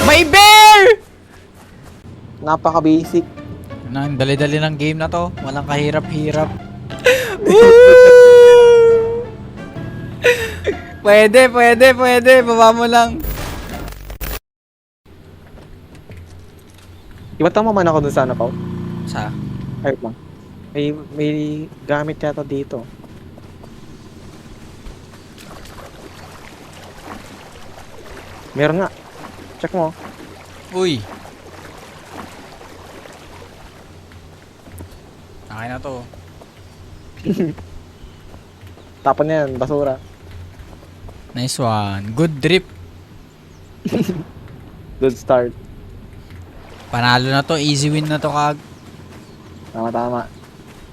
May bear! Napaka-basic. Nang dali-dali ng game na to. Walang kahirap-hirap. Pwede. Baba mo lang. Iba tama man ako dun sana, Pao. Sa? Ayun lang. May gamit yata dito. Meron nga. Check mo. Uy. Akin na to. Tapon na yan, basura. Nice one. Good drip. Good start. Panalo na to. Easy win na to, kag. Tama.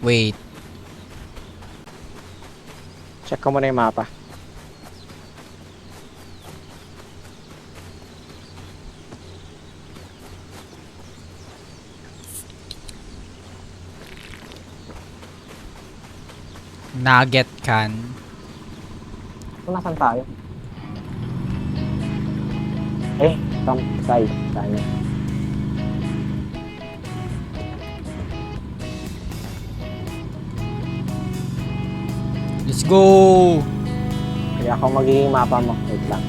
Wait. Check ko muna yung mapa. Nugget can. Kung nasan tayo? Campsite. Tayo. Let's go! Kaya ako magiging mapa mo. Wait lang.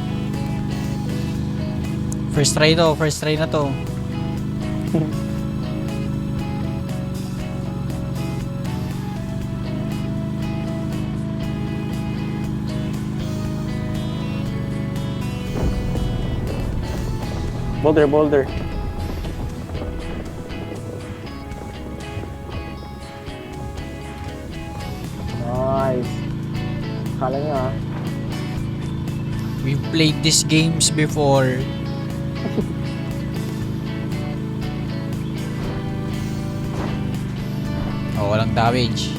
First try na to. Boulder. Nice. Kala nyo ah. We've played these games before. Oh, walang damage.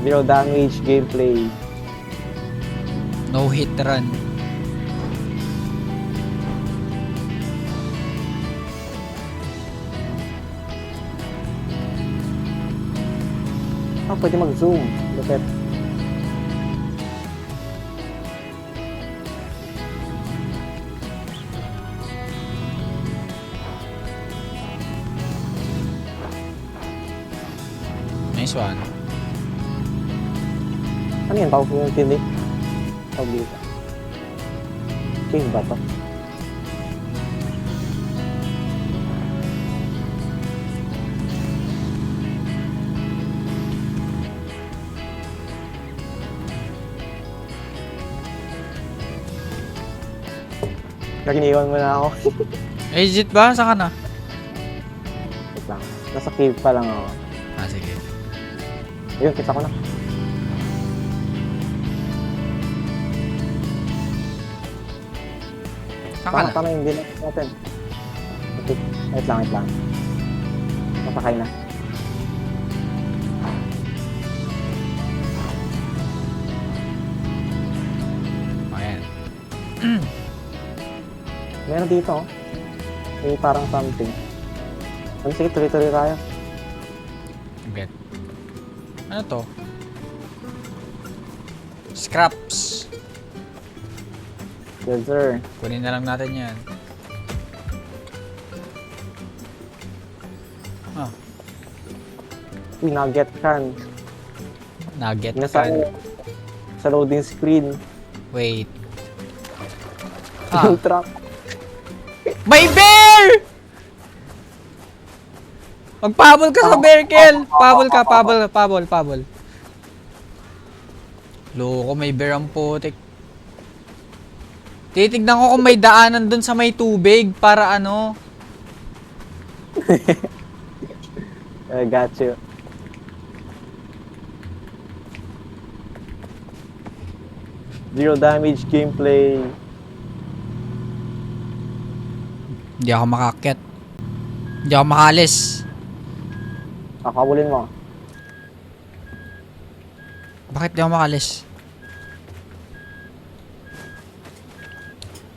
Zero damage gameplay. No hit run. Pwede mag-zoom. Lupet. Nice one. Ano yan? Tawag yung tindi? Tawag dito. King ba to? Naginiwan mo na ako. Legit ba? Saan ka na? Wait lang. Nasa cave pa lang ako. Ah, sige. Ayun, kita ko na. Saan ka na? Tama yung bilang natin. Okay. Wait lang. Napakay na. Ayan. Meron dito, oh. May parang something. Ano, sige, tuloy-tuloy tayo. Bet. Ano to? Scraps. Yes, sir. Kunin na lang natin yan. Ah, Nugget can. nugget Nasa, can. sa loading screen. Wait. Ah, Yung trap. may bear! Magpabol ka sa bear kill! Pabol. Loko, may bear ang putik. Titignan ko kung may daanan dun sa may tubig para ano. I got you. Zero damage gameplay. Hindi ako makakyat. Hindi ako makalis. Kakabulin mo. Bakit di ako makalis?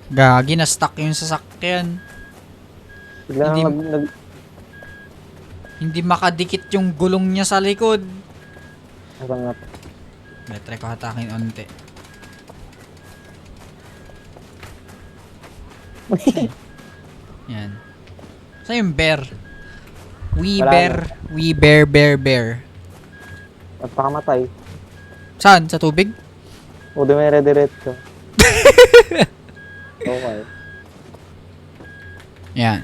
Gagi, na-stuck yung sasakyan. Bigla Hindi- nang Hindi makadikit yung gulong niya sa likod. nag May try ko hatakin onte. Yan. Saan yung bear? We Wala bear. We bear, bear, bear. Nagpakamatay. Saan? Sa tubig? O, dumire-diretso. Okay. Yan.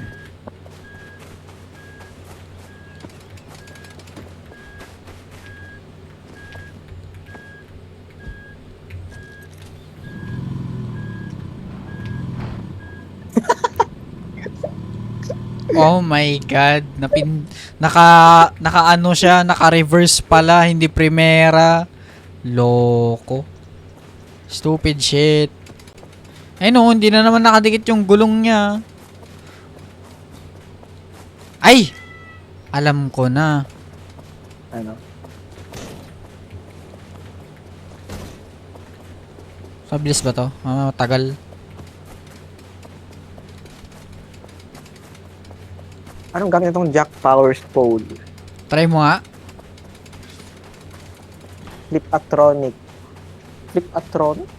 Oh my god, naka ano siya, naka-reverse pala, hindi primera. Loko. Stupid shit. Ay no, hindi na naman nakadikit yung gulong niya. Ay! Alam ko na. Ano? Mabilis ba to? Matagal. Anong gamit itong Jack Powers pole? Try mo nga. Flip-atronic. Flip-atronic?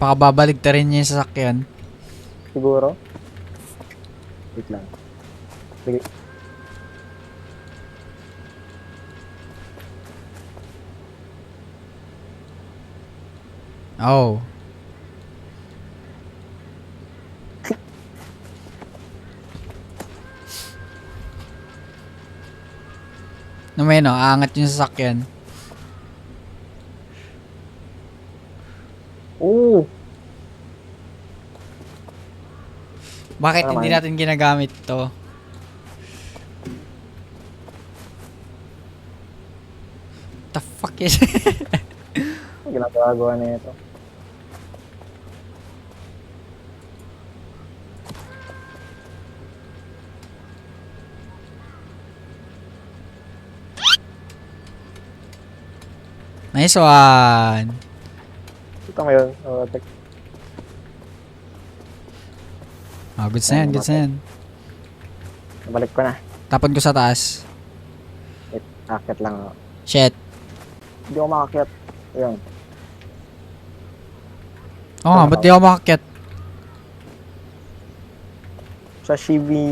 Baka babalik ta rin niya yung sasakyan. Siguro. Wait lang. Sige. Oh. Naman no, aangat yung sasakyan. Oo. Bakit Ano hindi naman? natin ginagamit to? The fuck is Ginagawa na ito. Nice one. Ito ngayon. Goods na yan, goods na yan. Nabalik ko na. Tapon ko sa taas. Wait, akit lang ako. Shit. Hindi ako makakyat. Ayun. Oo nga, ba't di ako makakyat? Sashimi.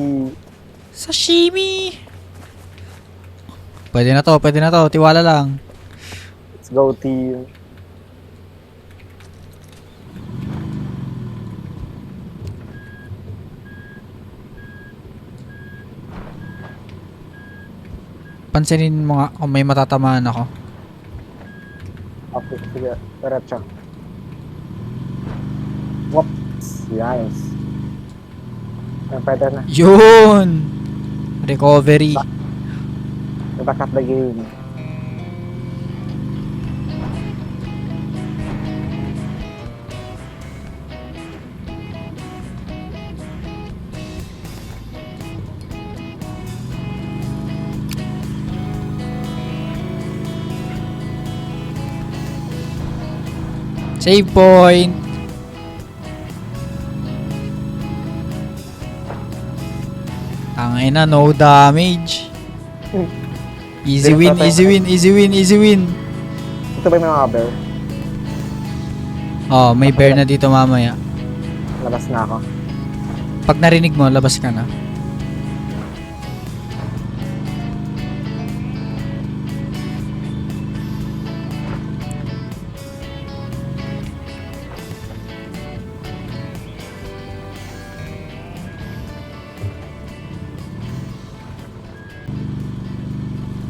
Sashimi! Pwede na to. Tiwala lang. Let's go team. Pansinin mo nga kung may matatamaan ako. Okay, sige. Diretso. Whoops. Yes. Pwede na. Yun! Recovery. Back up the game. Save point. Tangina, no damage. Easy win, easy win, easy win, easy win. Ito ba yung mga bear? Oh, may bear na dito mamaya. Labas na ako. Pag narinig mo, labas ka na.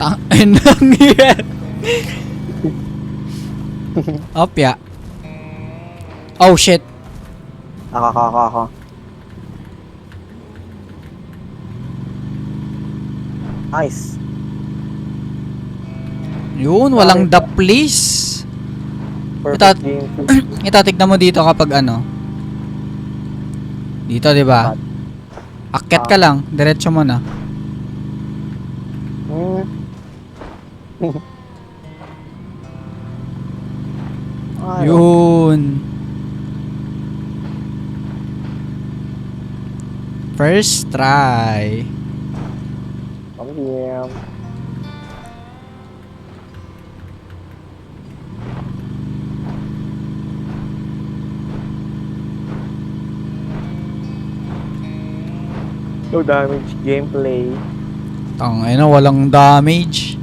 Tangin yan. Opya. Oh shit. Ako. Nice. Yun, walang the please. Perfect game. Ito, tignan mo dito kapag ano. Dito, di ba? Akyat ka lang, diretso mo na. Yun. First try. Pamilya. Low damage gameplay. Tangina, walang damage.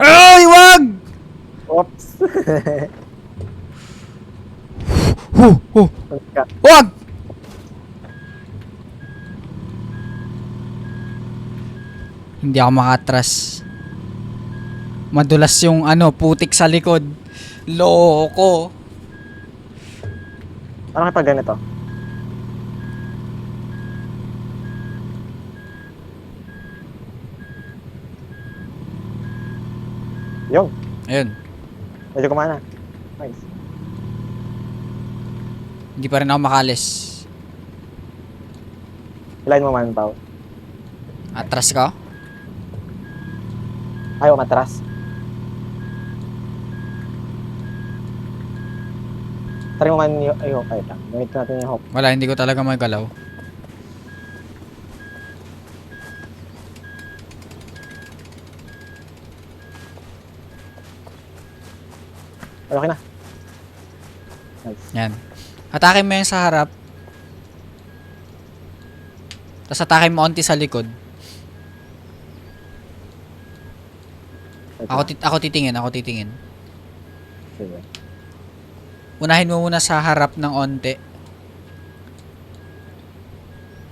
Ay, wag! Oops. Huh. Wag! Hindi ako makatras. Madulas yung putik sa likod. Loko. Ano kapag ganito? Yung, Ayun. medyo kumana. Nice. Hindi pa rin ako makalis. Hilahin mo man, Pao. Atras ka? Ayaw matras. Try mo man yung... Ay, okay lang. Gamit natin yung hope. Wala, hindi ko talaga magalaw. Okay na. Nice. Yan. Atake mo yung sa harap. Tapos atake mo onti sa likod. Wait Ako, lang. ako titingin. Sige. Unahin mo muna sa harap ng onti.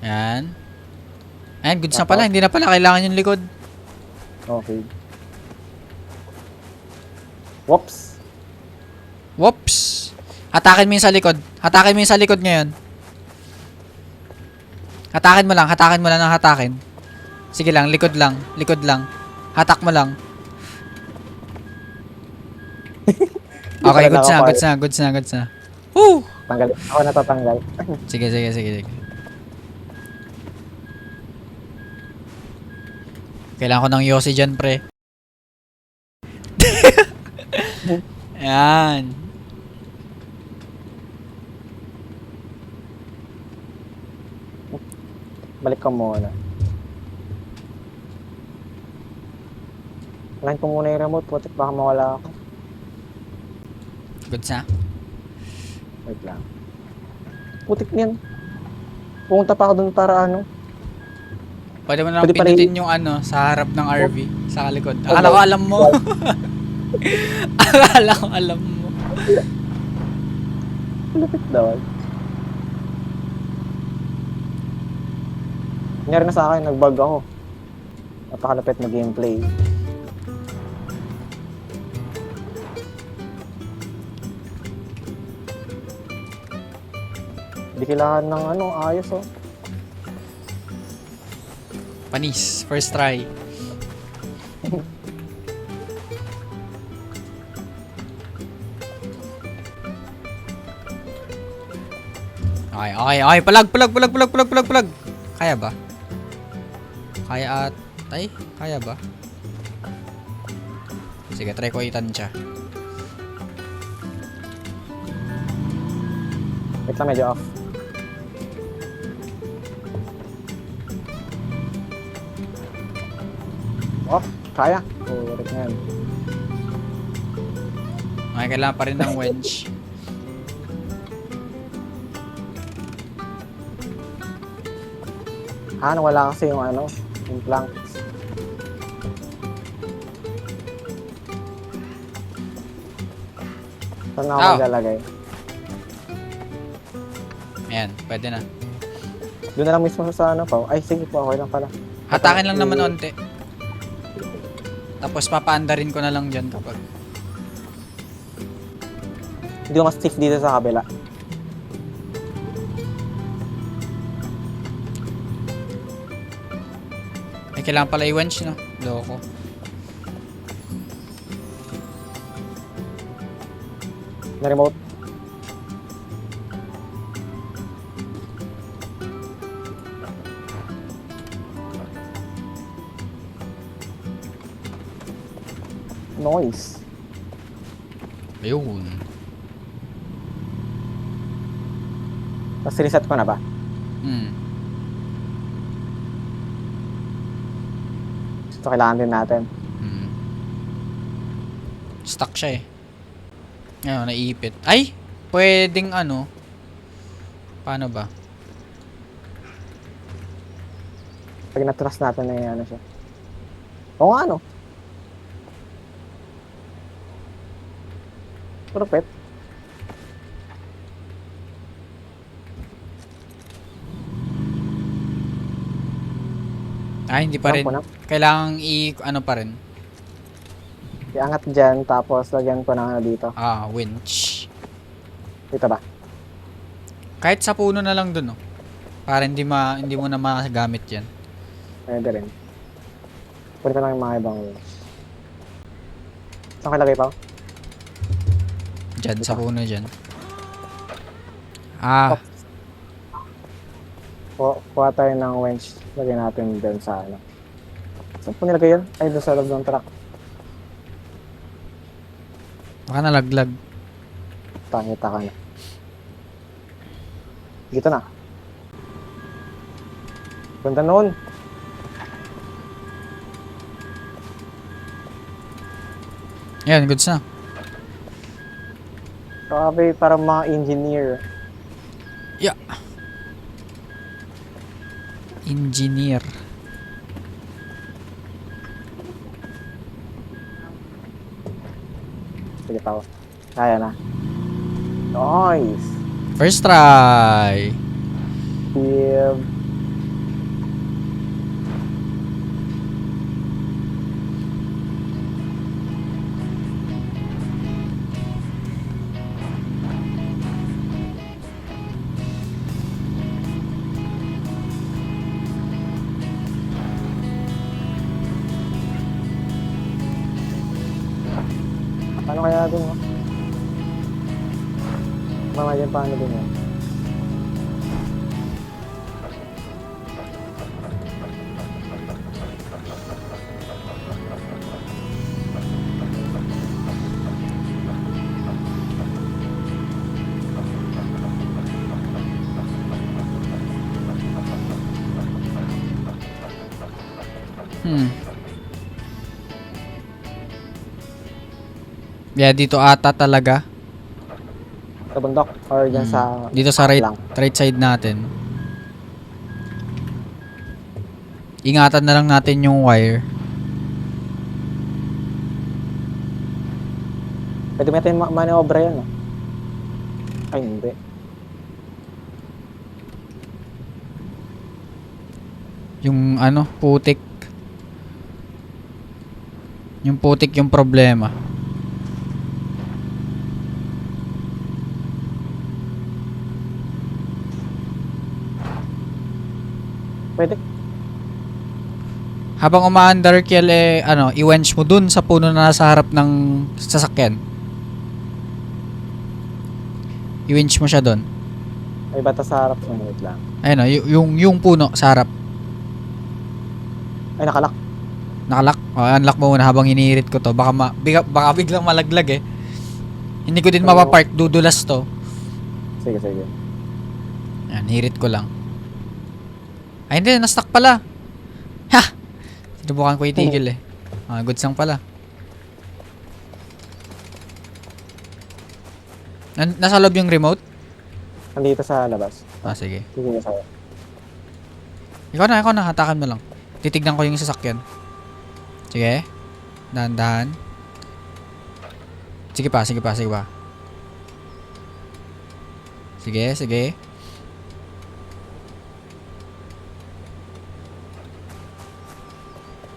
Yan. Ayan, goods na pala. Hindi na pala kailangan yung likod. Okay. Whoops. Whoops! Hatakin mo yung sa likod. Hatakin mo yung sa likod ngayon. Hatakin mo lang ng hatakin. Sige lang, likod lang. Hatak mo lang. Okay, goods na. Woo! Tanggal. Ako natatanggal. Sige. Kailangan ko ng Yossi dyan, pre. Ayan. Balik ka muna. Line ko muna yung remote. Putik baka mawala ako. Goods na. Wait lang. Putik niyan. Pumunta pa ako dun para ano. Pwede mo na Pwede pa rin- pindutin yung sa harap ng RV. Sa likod. Akala ko alam mo. Akala ko alam mo. Lapit daw. Nangyari na sa akin, nag-bug ako. Napakalapit na gameplay. Hindi kailangan ng ayos oh. Panis. First try. Okay. Palag. Kaya ba? Kaya ba? Sige, try ko itansya. Wait lang, medyo off. Oh, kaya. Ulit na yan. Okay, kailangan pa rin ng winch. Nawala kasi yung yung planks. Saan na ako maglalagay? Ayan, pwede na. Doon na lang mismo sa pa. Ay, sige po, okay lang pala. Hatakin lang naman onti. Tapos papaandarin ko na lang dyan kapag... Hindi ko mas stiff dito sa kabila. Ay, kailangan pala i-winch, no? Loko. Na remote. Noise. Ayun. Tapos reset ko na ba? So, kailangan din natin. Hmm. Stuck siya eh. Ayun, naiipit. Ay! Pwedeng ano. Paano ba? Pag na-trust natin na ano siya. Oo nga, no? Perfect. Ay, hindi pa rin. Tampo na. Kailangang ano pa rin. Iangat dyan, tapos lagyan ko ng ano dito. Winch. Dito ba? Kahit sa puno na lang dun, oh. Para hindi mo na magamit yan. Pwede rin. Pwede ko lang yung mga ibang winch. Saan ko ilagay pa? Dyan, sa Dito. puno dyan. Kuha tayo ng winch. Lagyan natin dyan sa ano. Saan po nilagay yun? Ay, doon sa loob ng truck. Baka nalaglag. Tangita ka na. Dito na. Ganda noon. Yan, goods na. Grabe, parang mga engineer. Yeah. Engineer. Sige pa. Kaya na. Nice. First try. Yeah. Paano kaya dun, no? Mamaya paano dun, no? Yeah, dito ata talaga. Sa bundok or dyan sa... Dito sa right, lang. right side natin. Ingatan na lang natin yung wire. Pwede natin maniobra yan, no? Ay, hindi. Yung ano, putik. Yung putik yung problema. Pwede. Habang umaandar kiel ano, i-wench mo dun sa puno na nasa harap ng sasakyan. I-winch mo siya dun. May bata sa harap. Wait lang. Ayun o, yung puno sa harap. Ay, nakalak. Nakalock. Unlock mo muna habang inihirit ko to. Baka biglang malaglag eh. Hindi ko din mapapark. Dudulas to. Sige, sige. Yan, hirit ko lang. Ay, hindi. Na-stuck pala. Ha! Sinubukan ko itigil eh. Goods lang pala. Nasa loob yung remote? Nandito sa labas. Sige. Sige na sa'yo. Ikaw na. Hatakan mo lang. Titignan ko yung sasakyan. Sige. Dahan-dahan. Sige pa. Sige.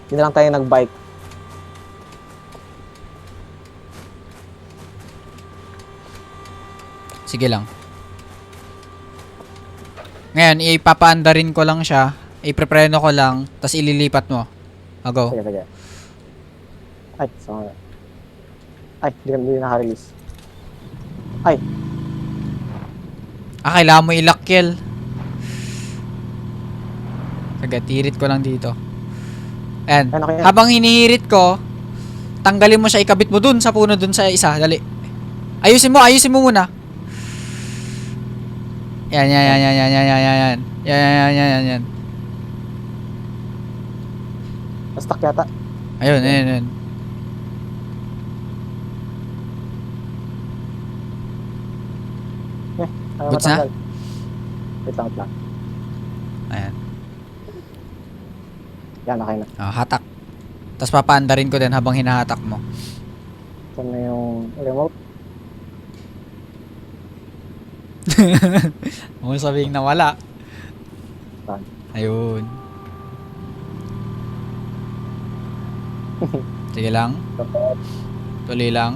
Hindi na lang tayo nag-bike. Sige lang. Ngayon, ipapaandarin ko lang siya. Iprepreno ko lang. Tapos ililipat mo. Go. Sige. Ay, sama na. Ay, hindi naka-release. Ay, Kailangan mo i-lock, Kel. Tirit ko lang dito. Ayan. Ano kaya? Habang hinihirit ko, tanggalin mo siya, ikabit mo dun sa puno, dun sa isa. Dali. Ayusin mo muna. Yan. Yan. Tapos Stuck yata. Ayun, ayun, ayun. Ayaw Goods na? matanggal. Wait lang, wait lang. Ayan. Yan, okay na. Hatak. Tapos papaanda rin ko din habang hinahatak mo. Saan na yung remote? Huwag mo sabihin na wala. Saan? Ayun. Sige lang. Tuloy lang.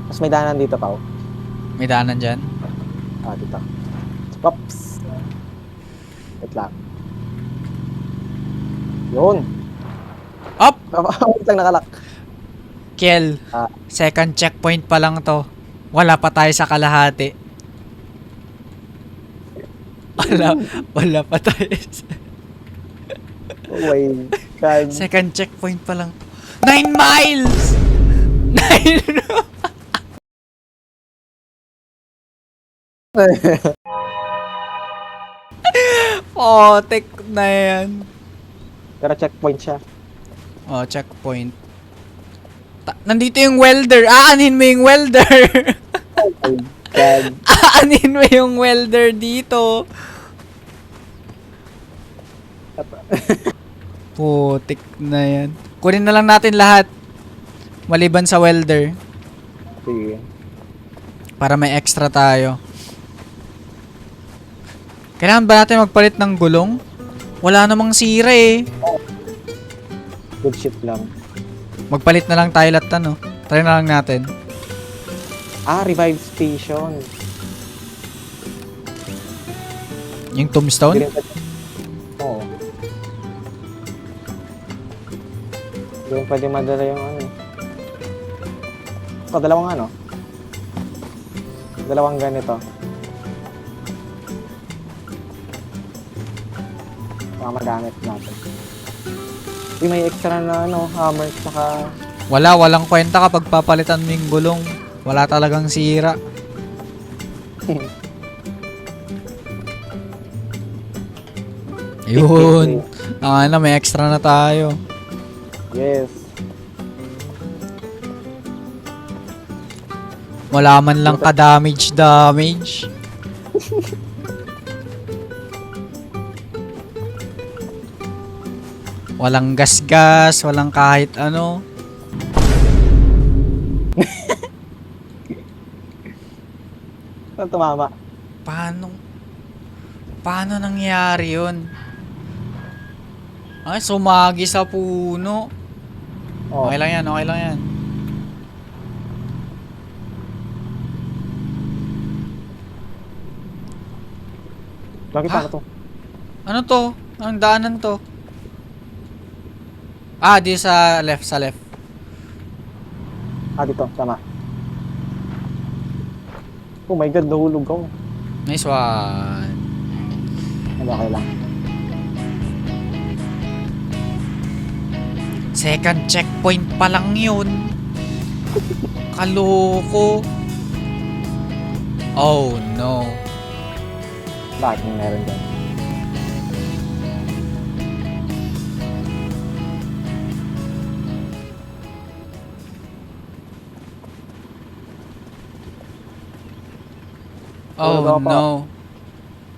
Mas may daanan dito, Pao. May daanan dyan. Dito. Pops! Wait lang. Yun! Up! Wait lang, nakalak. Kiel. Ah. Second checkpoint pa lang to. Wala pa tayo sa kalahati. Wala pa tayo. Oh my God. Second checkpoint pa lang. 9 miles! 9 Potek na yan. Pero checkpoint siya. Oh, checkpoint. Nandito yung welder. Aanin mo yung welder. Oh my God. Aanin mo yung welder dito. Putik na yan. Kunin na lang natin lahat. Maliban sa welder. Sige. Para may extra tayo. Kailangan ba natin magpalit ng gulong? Wala namang sira eh. Good shit lang. Magpalit na lang tayo lahat ano. Try na lang natin. Revive station. Yung tombstone? Oo. Hindi mo pwede madala yung ano eh. Dalawang ano. Dalawang ganito. Mga magamit natin. May extra na ano, hammer tsaka Walang kwenta kapag papalitan mo yung gulong. Wala talagang sira. Yun. May extra na tayo. yes. Wala man lang ka-damage. Walang gas-gas, walang kahit ano. Saan tumama? Paano nangyari yun? Ay, sumagi sa puno. Oh. Okay lang yan. Bakit Ha? ano to? Ano to? Ang daanan to? Di sa left. Dito. Tama. Oh my God, nahulog ako. Nice one. Okay lang. Second checkpoint pa lang yun. Kaloko. Oh no. Bakit may meron dyan? Oh Wala pa. no.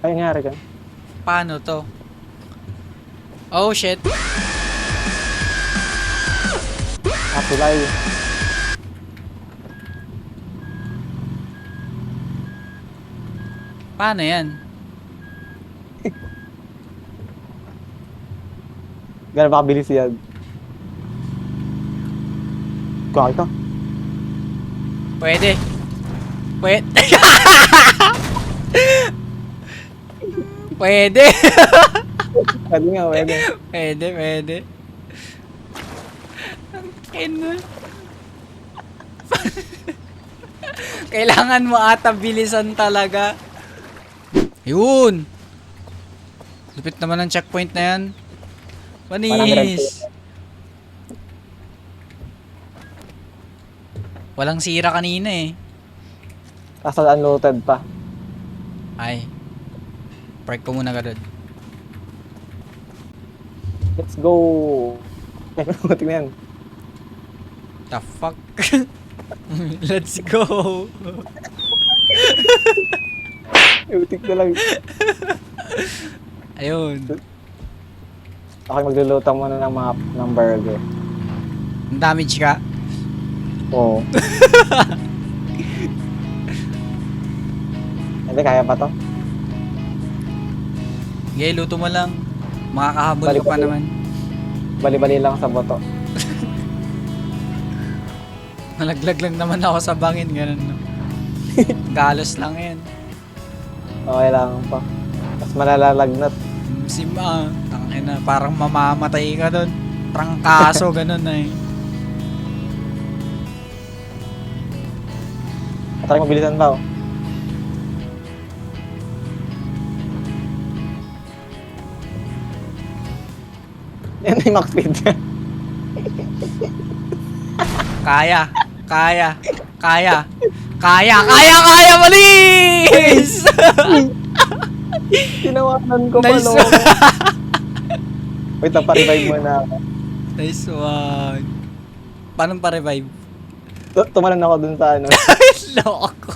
Ay, nangyari dyan. Paano to? Oh shit. Tulay. Paano yan? Gano'n ba kabilis yan? Kuha ka. Pwede. Pwede. Pwede nga, pwede. Pwede. Ang kinul. Kailangan mo ata bilisan talaga. Yun. Lupit naman ang checkpoint na yan. Panis. Walang sira kanina eh. Kaso unloaded pa. Ay. Park ko muna agad. Let's go! Buti na yan. The fuck? Let's go! Utik na lang. Ayun. Okay, magluluto muna ng burger. Ang damage ka? Oo. Hindi, kaya pa to. Sige, luto mo lang. Makakahabol ka pa Balik-balik. naman. Bali-bali lang sa boto. Nalaglag lang naman ako sa bangin. Ganun, no? Galos lang yan. Okay lang pa. Mas malalalagnat. Sima, tangina, parang mamamatay ka doon. Trangkaso, ganun na eh. Try mabilisan pa, oh. Yan yung max speed. Kaya, kaya, kaya, kaya, kaya, kaya, malis! Tinawanan ko Nice pa, one. Wait, pa-revive mo na ako. Nice one. Paano pa-revive? Tumalan ako dun sa ano. Loko.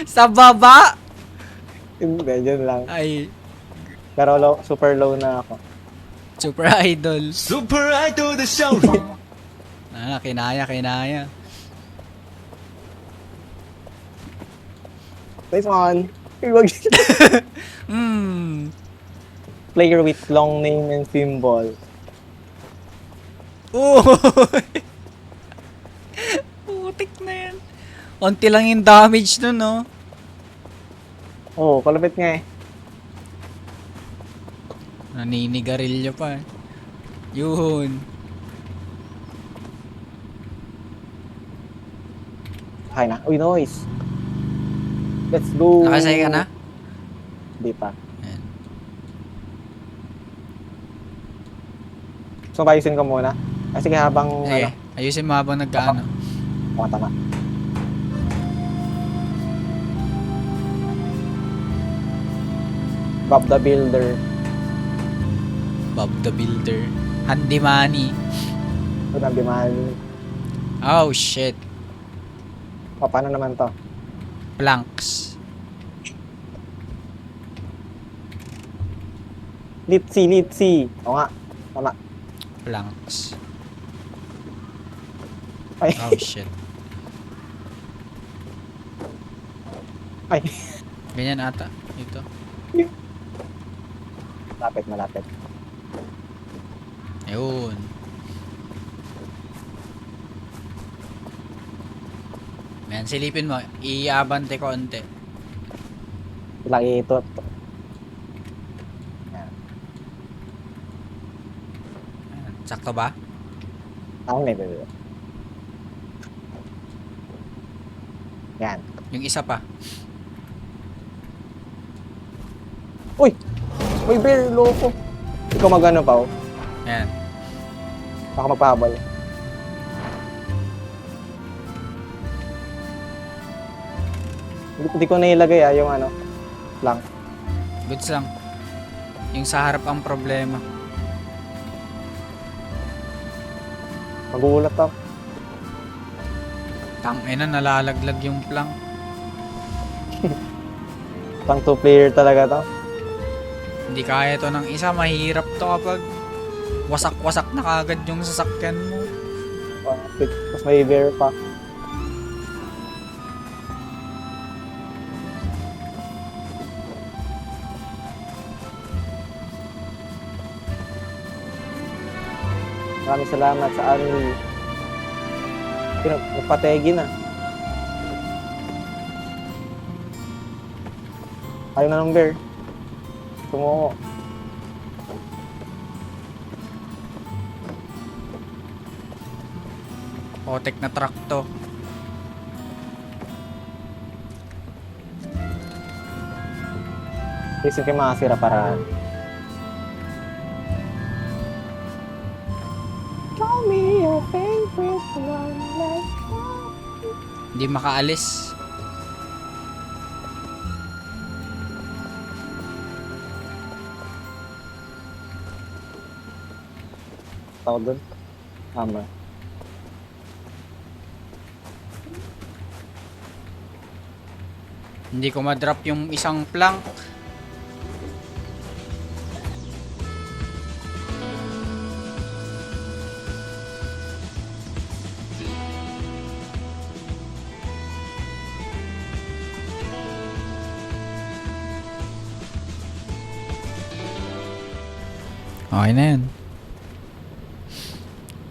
Sa baba? Hindi, dyan lang. Ay, Pero low, super low na ako. super idol. Super Idol the show. Kinaya, kinaya. Nice one. Wag Hmm. player with long name and symbol. Uy! Putik na yan. Unti lang yung damage nun, no? Oo, kalapit nga eh. Naninigarilyo pa eh. Yun. Okay na. Uy, noise. Let's go. Nakasay ka na? Hindi pa. Ayan. So, ayusin ko muna. Sige, habang Sige, ano. ayusin mo habang nagkaano. Tama. Bob the Builder. Bob the Builder. Handy money. Ito na bimal. Oh, shit. Paano naman to? Planks. Litsi. Oo nga. Tama. Planks. Ay. Oh, shit. Ay. Ganyan ata. Ito. Malapit. Ayun. Ayan, silipin mo. Iabante ko onte. Laki ito. Ayan, sakto ba? Ako na ito. Yan. Yung isa pa. Uy, bear, loko. Ikaw magano pa, oh. Ayan. Baka magpahabol. Hindi ko nailagay yung ano, lang. Goods lang. Yung sa harap ang problema. Magulat ako. Tangina, nalalaglag yung plank. Pang 2-player talaga to. Hindi kaya to ng isa. Mahirap to kapag wasak-wasak na kagad yung sasakyan mo. Tapos may bear pa. Maraming salamat sa Anli. Nagpategi na. Ayaw na ng bear. Tumungo. Otek na truck to. Isip kayo mga sira para... Call me your favorite one last time. Hindi makaalis. Tawag doon. Hammer. Hindi ko ma-drop yung isang plank. Okay na yun.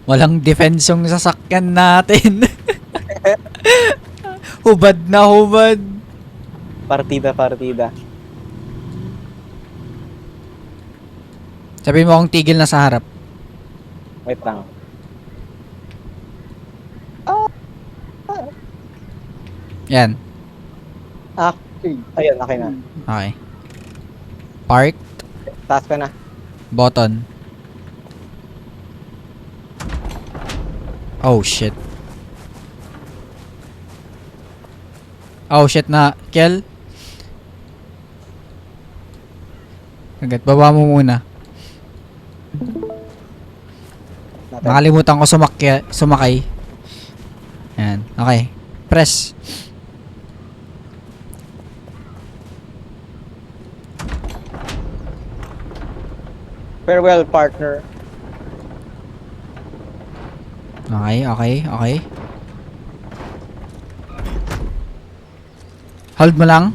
Walang defense yung sasakyan natin. Hubad na hubad. Partida. Sabihin mo akong tigil na sa harap. Wait lang. Yan. Ayun, okay na. Okay. Park. Taas ka na. Button. Oh shit. Oh shit na. Kel. Agad, baba mo muna. Natin. Nakalimutan ko sumakay. Yan. Okay. Press. Farewell, partner. Okay. Hold mo lang.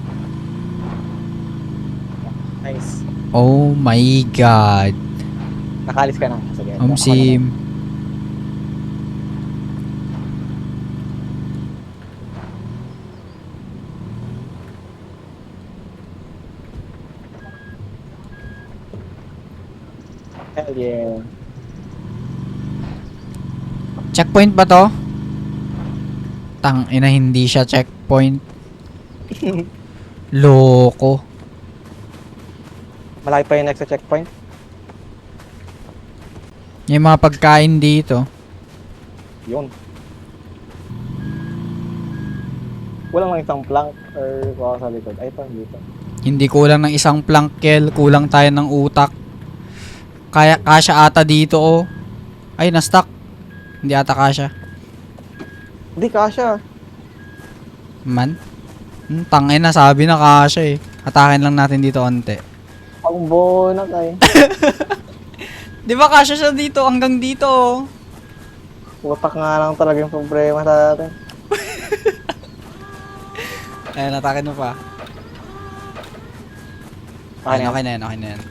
Nice. Oh my god. Nakalis ka na. Sige. Sim. Hell yeah. Checkpoint ba to? Tang ina, hindi siya checkpoint. Loko. Malaki pa yung next checkpoint. Yung mga pagkain dito. Yun. Kulang lang isang plank or baka sa likod. Ay, pa dito. Hindi kulang ng isang plank, Kel. Kulang tayo ng utak. Kaya kasya ata dito, oh. Ay, na-stuck. Hindi ata kasya. Hindi, kasha. Man? Tangin na, sabi na kasya eh. Atakin lang natin dito onte. Ang bonat ay. Di ba kasya siya dito hanggang dito, oh. Utak nga lang talaga yung problema sa atin. Ayan, atakin mo pa. Okay na yan.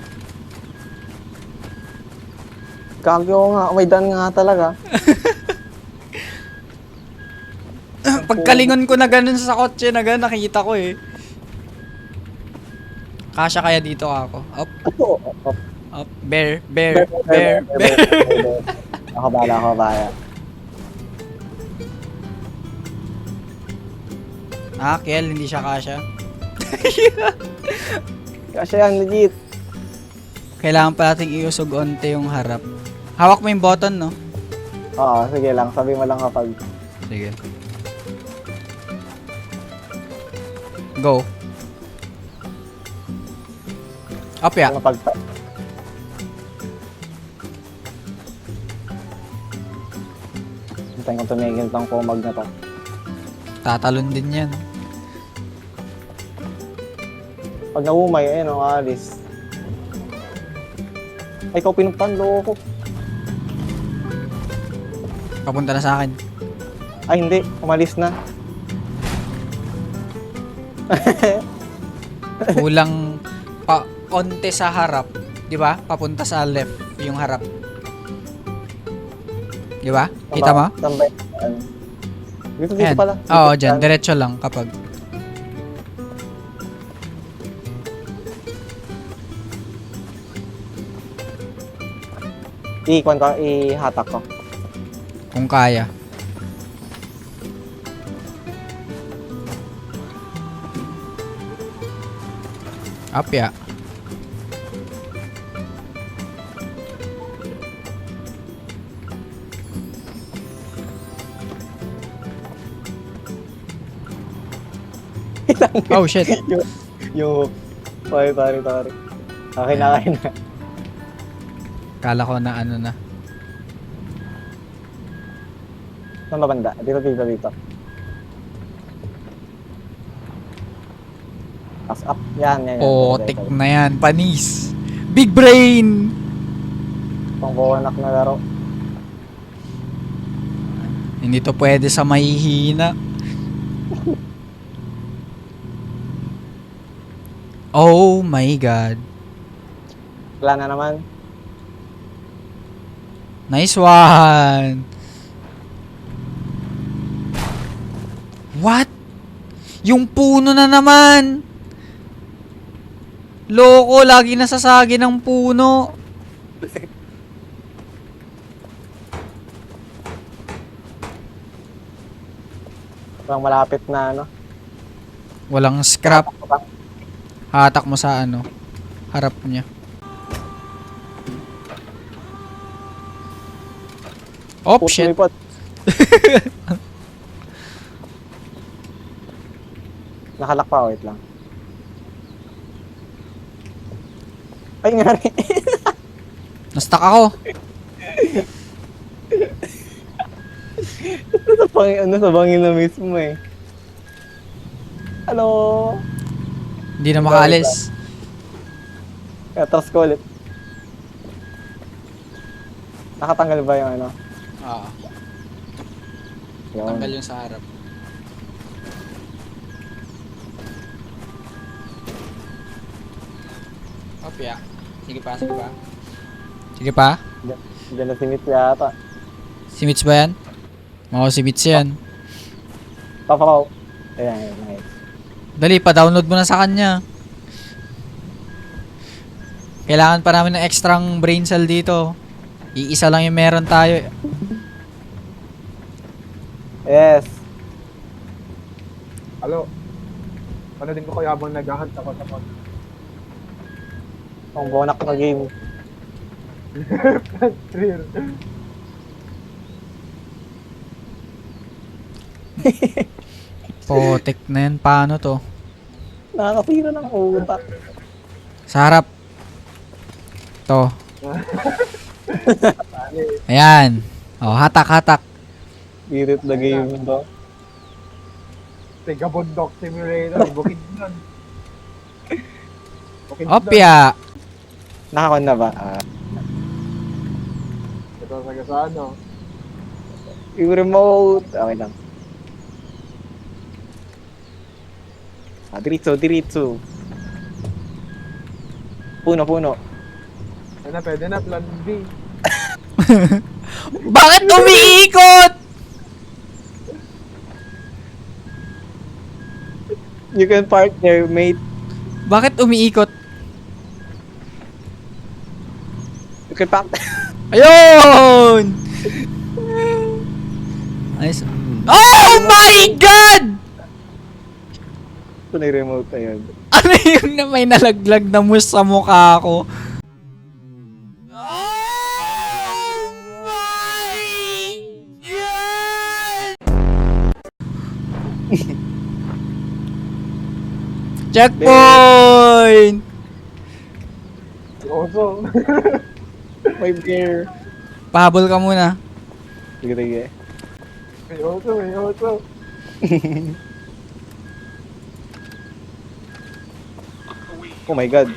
Kagyo nga, may dan nga talaga. Pagkalingon ko na ganun sa kotse na ganun, nakita ko eh. Kasya kaya dito ako. Up, up. Bear. Ako bala. Ah, Kel, hindi siya kasya. Kasi yan, legit. Kailangan pa nating iusog onte yung harap. Hawak mo yung button, no? Oo, sige lang. Sabi mo lang kapag... Sige. Go. Up ya. Kapag... Hintayin kong tumigil tong kumag na to. Tatalon din yan. Pag naumay, ayun o, alis. Ay, ikaw pinagpanlo ko. Papunta na sa akin. Ay, hindi. Umalis na. Kulang pa onte sa harap, 'di ba? Papunta sa left yung harap. 'Di ba? Kita mo? Tambay. Dito Ayan. pala. Oo, diyan diretso lang kapag ihatak ko. kung kaya. Up ya. Oh, shit. Yung hook. Sorry. Okay na. Kala ko na ano na. Saan ba banda? Dito. Pass up. Yan. Potik na yan. Panis. Big brain! Pang-buwanak na laro. Hindi to pwede sa mahihina. Oh my God. Wala na naman. Nice one! What? Yung puno na naman! Loko, lagi nasasagi ng puno. Parang malapit na ano. Walang scrap. Hatak mo sa ano. Harap niya. Oh, shit. Lumipot. Nakalak pa, wait lang. Ay, nga rin. Nastuck ako. Sa bangin na mismo eh. Hello? Hindi na makaalis. Atras ko ulit. Nakatanggal ba yung ano? Oo. Yun. Tanggal yung sa harap. Opya. Sige pa. Sige pa. Diyan na sinit yata. Si Mitch ba yan? Oo, si Mitch yan. Papapaw. Ayan, nice. Dali, pa-download mo na sa kanya. Kailangan pa namin ng extrang brain cell dito. Iisa lang yung meron tayo. Yes. Alo. Ano din ko kayo habang naghahunt ako sa pod. Ang bonak na game. Real. Potek na yan. Paano to? Nakakapira ng utak. Sa harap. To. Ayan. Oh, hatak. Spirit the game to. Tiga bundok simulator. Bukid nun. Bukid nun. Opya. Nakakon na ba? Ito sa ano. Yung remote. Okay lang. Diritso. Puno. Pwede na, plan B. Bakit umiikot? You can park there, mate. Bakit umiikot? You can park. Ayun! Nice. Oh my God! Ito na yung remote na yun. Ano yung na may nalaglag na mus sa mukha ko? Oh my God! Checkpoint! Oso. May bear. Pahabol ka muna. Sige. May oso. Oh my God.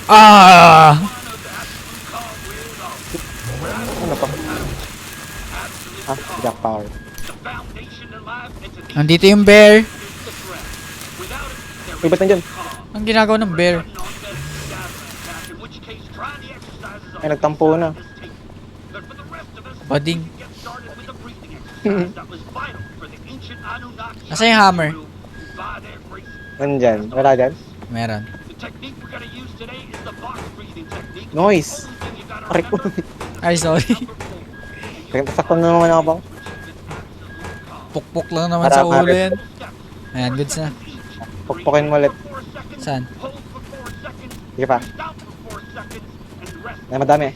Ah! Ano pa? Jack Power. Nandito yung bear. May ba't nandyan? Ang ginagawa ng bear? Ay, nagtampo na. Bading. Nasa yung hammer? Nandyan. Wala dyan? Meron. Noise! Aray ko. Ay, sorry. Saktan na naman ako bang? Pukpuk lang naman sa ulo yan. Ayan, goods na. Pukpukin mo ulit. Saan? Sige pa. Ay, madami eh.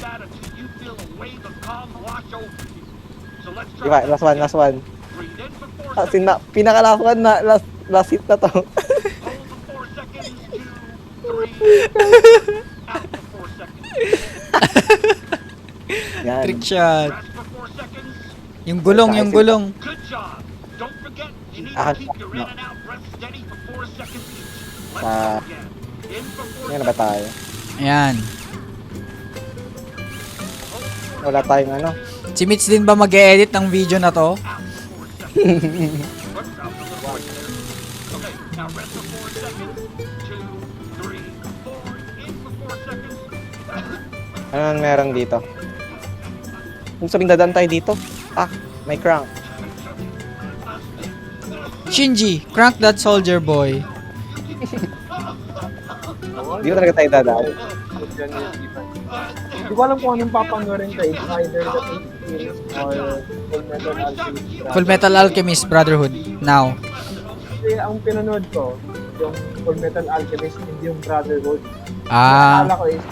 that until you feel a wave of calm wash over you. So let's try. Diba, last one. Breathe in for 4 Ah, seconds. pinaka last one na, last hit na to. Hold for 4 seconds. 2, 3. Out for 4 seconds. Yan. Trick shot. Rest for 4 seconds. Yung gulong. Good job. Don't forget, you need Ah, to keep your in no. and out breath steady for 4 seconds each. Let's Ah. go again. In for 4 Yan na ba seconds. tayo? Ayan. Wala tayong ano. Si Mitch din ba mag-e-edit ng video na to? Out for 4 seconds. Whoops, that was a little quick there. Okay, now rest for 4 seconds. 2, 3, 4. In for 4 seconds. Ano nang meron dito? Kung sabing dadaan tayo dito. Ah, may crank. Shinji, crank that soldier boy. Dito talaga tayo dadaan. Yan yung iba. Hindi ko alam kung anong papanoorin ko. It's either the Eight Series or Full Metal Alchemist Full Metal Alchemist Brotherhood. Brotherhood. Now. Kasi ang pinanood ko, yung Full Metal Alchemist, hindi yung Brotherhood. Ah. Akala ko is,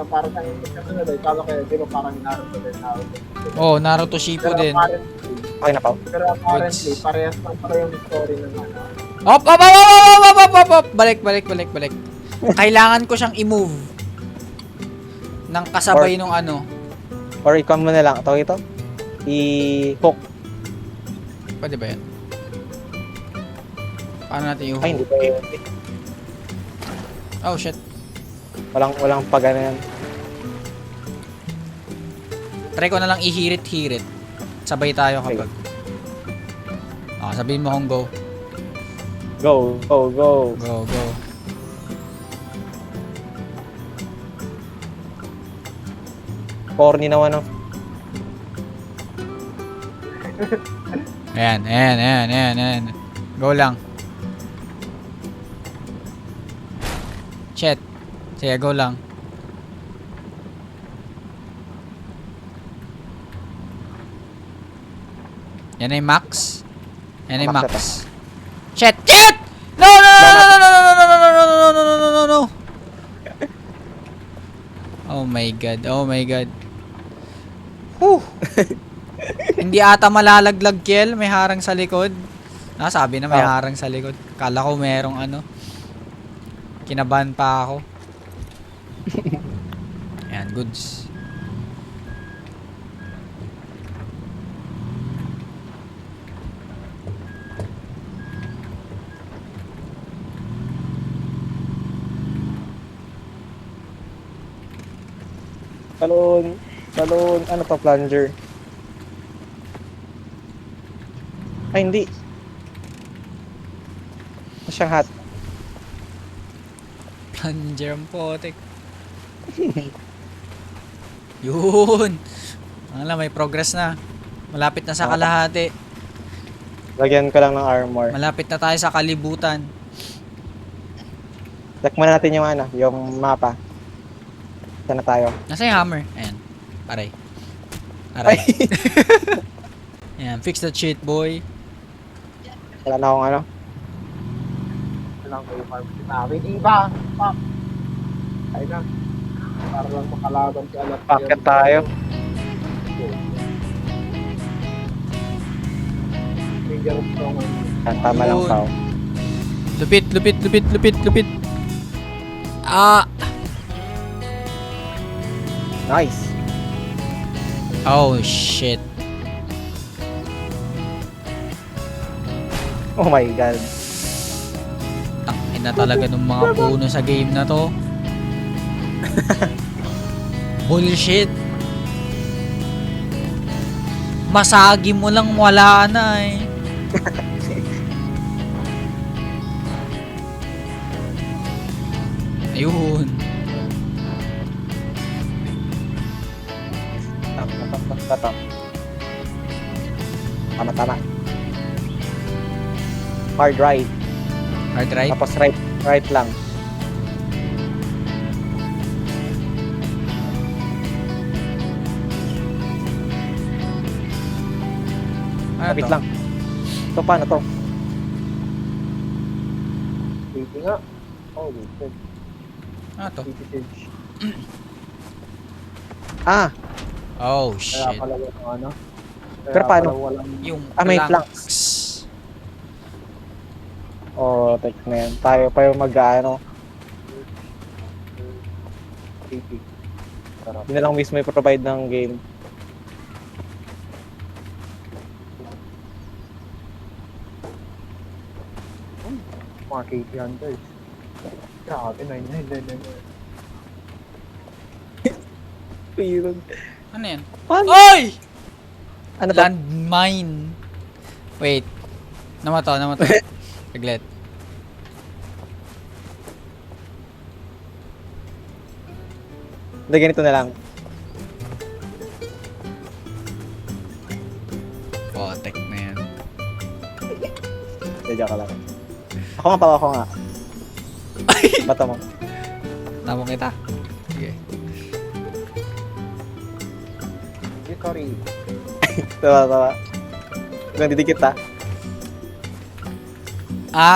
parang sa yung kasunod ay, akala ko di ba parang Naruto din, Naruto. Oh, Naruto Shippuden. Okay na, Pao. Pero apparently, parehas lang pala yung story ng ano. Op. Balik. Kailangan ko siyang i-move. Nang kasabay nung ano. Or ikaw mo na lang. Ito ito. I-hook. Pwede ba yan? Paano natin i-hook? Ay, hindi pa yun. Oh, shit. Walang pag-ano yan. Try ko na lang ihirit-hirit. Sabay tayo kapag. Sabihin mo kung go. Go. Go. Corny naman ng Ayan. Go lang. Shit. Sige, go lang. Yan ay max. Max Shit! No! Oh my god. Whew. Hindi ata malalaglag, Kiel. May harang sa likod. Sabi na may harang sa likod. Kala ko merong ano. Kinabahan pa ako. Ayan, goods. Talon. Ano to, plunger? Ay, hindi. Siyang hat. Plunger ang potek. Yun. May progress na. Malapit na sa kalahati. Lagyan ko lang ng armor. Malapit na tayo sa kalibutan. Check muna natin yung ano, yung mapa. Saan na tayo? Nasa yung hammer? Ayan. Aray. Ayan. Fix that shit, boy. Wala na akong ano. Lang ko yung farm. Waiting pa. Ay na. Para lang makalaban si Alat. Packet tayo. Trigger strong. Tama lang, Yun. Pao. Lupit. Nice. Oh, shit. Oh my god. Tangin na talaga ng mga puno sa game na to. Bullshit. Masagi mo lang, wala na eh. Ayun. Tama. Hard right. Hard right? Tapos right lang. Ano Wait to? lang. Ito paano to? Waiting nga. Oh, wait. Ano to? Waiting. Ah, Oh, Kaya shit. pala yung ano. Kaya Pero paano? pala walang Yung may planks. oh, tek na yan. Tayo pa yung mag-ano. titig. Sarap. Yun na lang mismo yung provide ng game. Mga KT Hunters. Grabe, 999. Ayun. Ano yan? Paano? Oy! Ano to? Landmine. Wait. Namato. Saglit. Hindi, ganito na lang. Potek na yan. Hindi, joke lang. Ako nga. Bato mo. Tama kita. Sige. Sorry. Tawa. Hanggang didikit ha.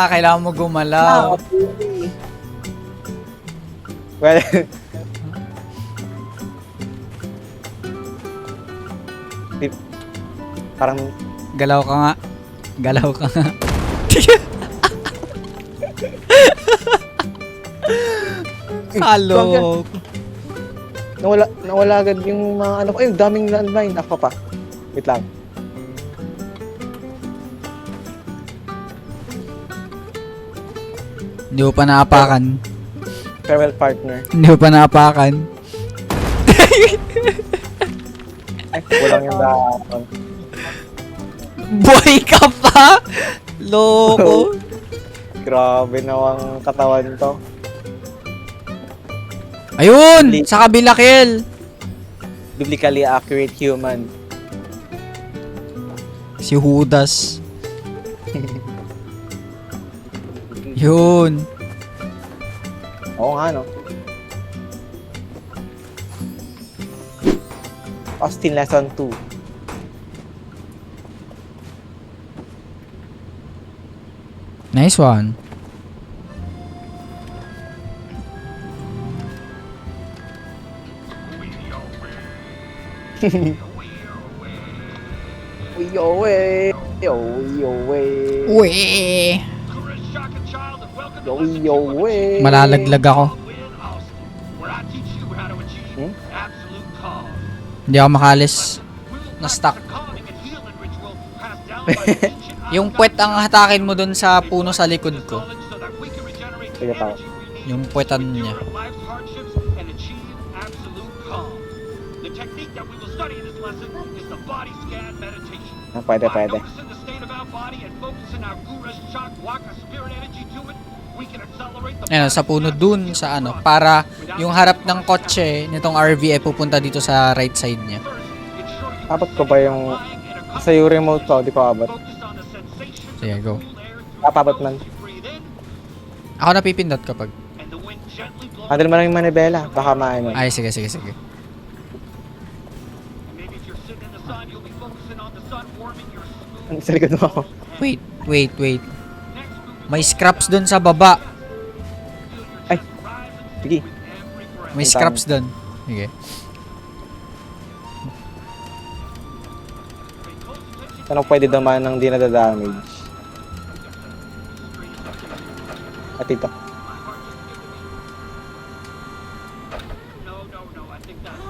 Kailangan mo gumalaw. Well, parang Galaw ka nga. Halo. nawala agad yung mga ano ko. Ay, daming landmine. Ako pa. Wait lang. Hindi ko pa naapakan. Farewell partner. Hindi ko pa naapakan. Ay, walang yung dahon. Boy ka pa! Loko. Grabe nawang katawan to. Ayun! Sa kabila, Kel. Biblically accurate human. Si Judas. Yun. Oo nga, no? Austin Lesson 2. Nice one. Uy, Uwe. Chris Shock and Child, and welcome to Yo, Listen yo, to What wey. Malalaglag ako. in Austin, where I teach you how to achieve absolute calm. Hindi ako makalis. We'll Na-stuck. practice a calming and healing ritual passed down by the ancient Yung puwet ang hatakin mo dun sa puno sa likod ko. so that we can regenerate the Sige, tao. energy we need Yung to puwetan endure niya. life's hardships and achieve absolute calm. The technique that we will study in this lesson is the body scan meditation. Ah, pwede. By noticing the state of our body and focusing our Gura's Chak Waka spirit energy to it, we can accelerate the Ayun, sa puno dun sa ano. Para yung harap ng kotse nitong RV ay pupunta dito sa right side niya. Abot ko ba yung sa yung remote ko? Di ko abot. Sige, go. Papabot man. Ako napipindot kapag. Handle mo lang yung manibela. Baka maano. Ay, sige. Sa likod mo ako. Wait. May scraps dun sa baba. Ay. Sige. May scraps dun. Sige. Ano pwede daman ng di nadadamage? At ito. No, I think that's...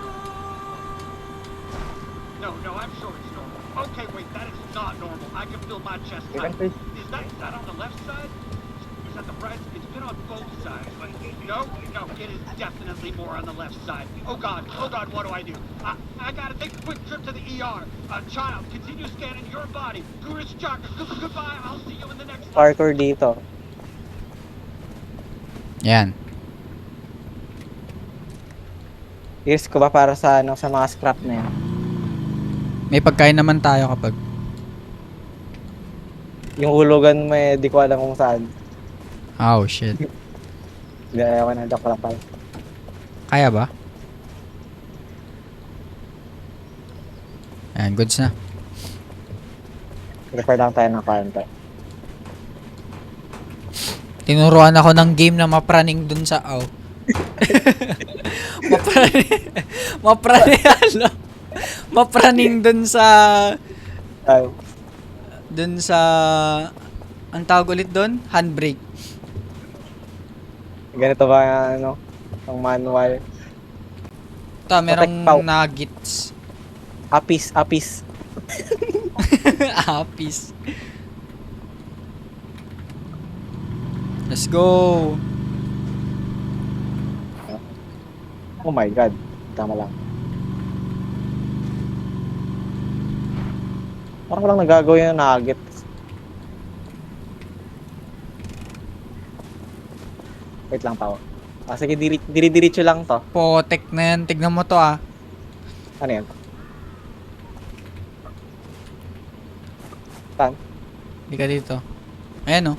No, I'm sure it's normal. Okay, wait, that is not normal. I can feel my chest tight. Is that on the left side? Is that the right? It's been on both sides, but no, it is definitely more on the left side. Oh God, what do I do? I gotta take a quick trip to the ER. Child, continue scanning your body. Gurish Chaka, goodbye. I'll see you in the next one. Parkour dito. Yan. Here's ko ba para sa ano sa mga scrap na yan? May pagkain naman tayo kapag. Yung hulugan mo di ko alam kung saan. Oh, shit. Hindi, ayaw ko na. Joke lang pala. Kaya ba? Ayan, goods na. Refer lang tayo ng konti. Tinuruan ako ng game na mapraning dun sa Mapraning, mapraning dun sa, Ay, ang tawag ulit dun? Handbrake. ganito ba ano? Ang manual. Ito, merong Protect, pau. nuggets. Apis. Apis. Let's go. Oh my God. Tama lang. Parang walang nagagawin yung nuggets. Wait lang, Pao. Sige, diri-diretso lang to. Potek na yan. Tignan mo to ah. Ano yan? Saan? Hindi ka dito. Ayan oh.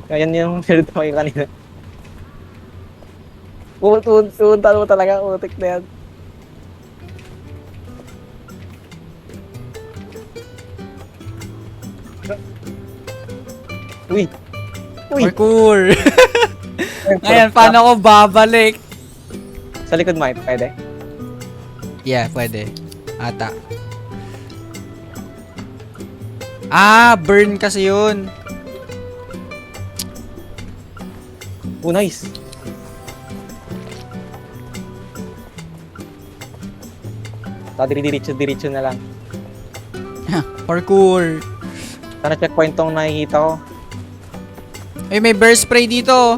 Ayan yung pinunta ko yung kanina. Pumunta mo talaga, utik na yan. Uy! Parkour. Ayan, paano ko babalik? Sa likod mo, pwede? Yeah, pwede. Ata. Ah, burn kasi yun. Oh, nice! Diretso na lang. Parkour. Sana checkpoint tong nakikita ko. Ay, may bear spray dito.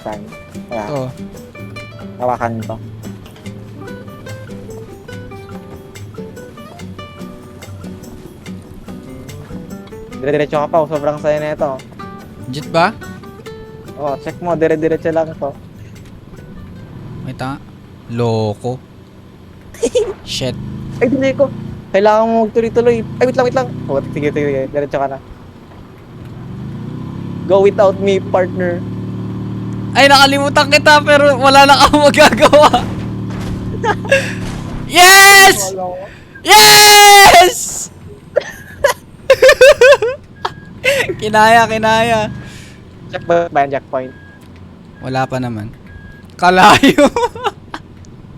Saan? Kaya, Ito. hawakan to. Dire-diretso ka pa, sobrang saya na ito. Legit ba? Oh, check mo, dire-diretso lang to. Wait nga. Loko. Shit. Ay, hindi ko. Kailangan mo magtuloy-tuloy. Ay, wait lang. Oh, sige. Diretso ka na. Go without me, partner. Ay, nakalimutan kita pero wala na akong magagawa. Yes! Yes! Kinaya. Check ba yung checkpoint? Wala pa naman. Kalayo.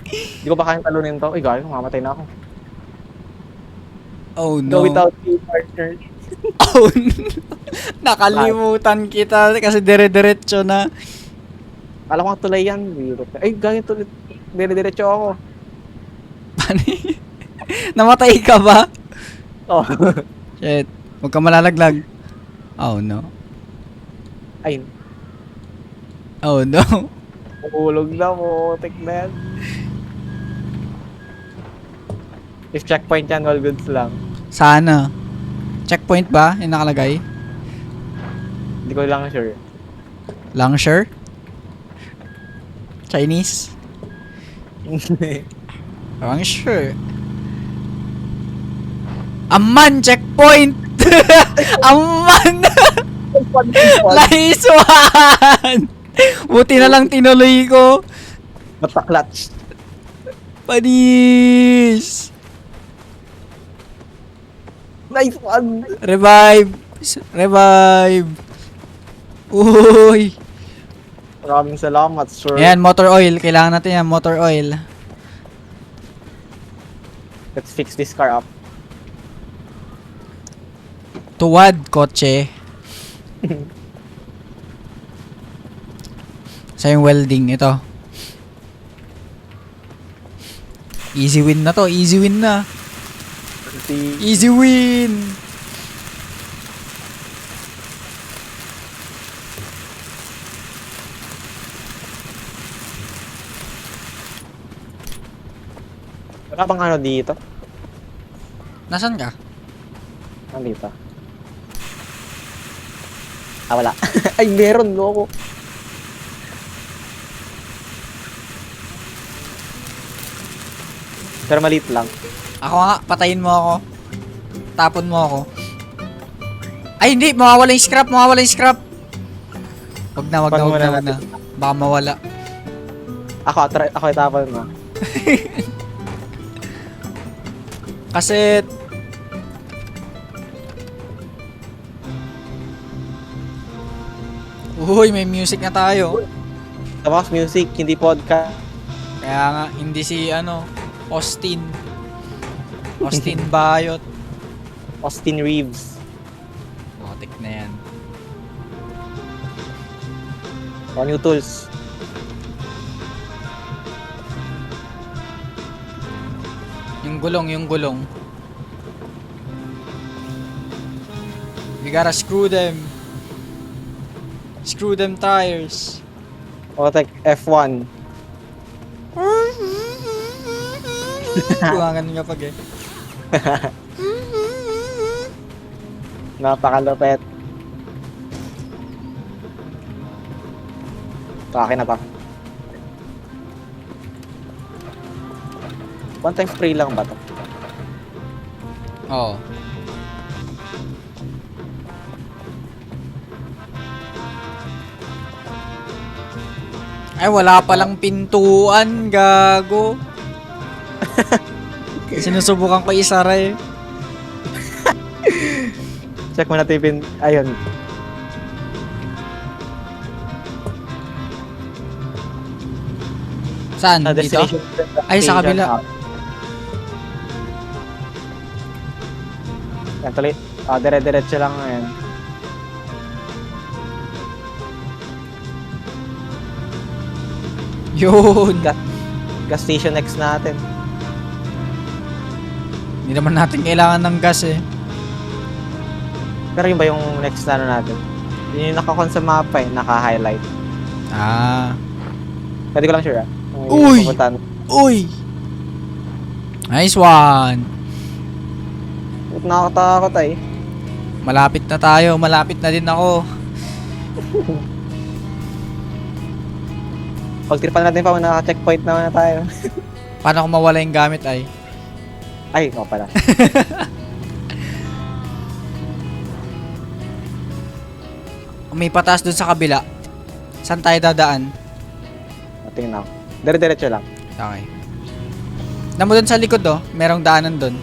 Hindi ko ba kayang talunin to? Ay, gano'n, mamatay na ako. Oh Go no. without me, partner. Oh no. Nakalimutan kita kasi dire-diretso na. Alam ko tulay yan. Ay, gano'n tuloy. Dire-diretso ako. Namatay ka ba? Oh. Shit. Huwag ka malalaglag. Oh no. Ay, Oh no. mahulog na mo. Take na yan. If checkpoint yan, all goods lang. Sana. Checkpoint ba yung nakalagay? Hindi ko lang sure. Langsure? Chinese? Langsure. Aman! Checkpoint! Aman! Nice one! Buti na lang tinuloy ko. Mataklatch. Panis! Nice one! Revive! Uy! Maraming salamat, sir. Ayan, motor oil. Kailangan natin yan, motor oil. Let's fix this car up. Tuwad, kotse. Sa yung welding, ito. Easy win na to, easy win na. Easy win! Wala bang ano dito? Nasaan ka? Nandito. Ah, wala. Ay, meron. Loko. Pero maliit lang. Ako nga, patayin mo ako. Tapon mo ako. Ay, hindi. Mawawala yung scrap. Wag na. Paano muna Wag na. Baka mawala. Ako itapon mo. Kasi... Uy, may music na tayo. Tapos music, hindi podcast. Kaya nga, hindi si Austin. Austin Bayot. Austin Reeves. Botik na yan. O new tools. Yung gulong. We gotta screw them. Screw them tires. O tek, F1. Kuwangan nga pag eh. Napakalupet. So, akin na to. One time free lang ba to? Oo. Ay, wala palang pintuan, gago. Sinusubukan ko isara eh. Check mo na tipin. Ayun. Saan? Sa Dito? destination. Ay, sa kabila. Yan tuloy. Dire-diretso lang ngayon. Yun. Gas station next natin. Hindi naman natin kailangan ng gas eh. Pero yun ba yung next na natin? Yun yung nakakon sa mapa eh. Naka-highlight. Ah. Pwede ko lang sure ah. Kung hindi Uy! pupuntahan. Uy! Nice one. Ba't nakakatakot eh? Malapit na tayo. Malapit na din ako. Pagtripan natin pa, naka-checkpoint naman na tayo. Paano kung mawala yung gamit ay? Ay, oo pala. May patas dun sa kabila. Saan tayo dadaan? Tingnan ako. Dire-diretso lang. Okay. Namo dun sa likod merong daanan dun.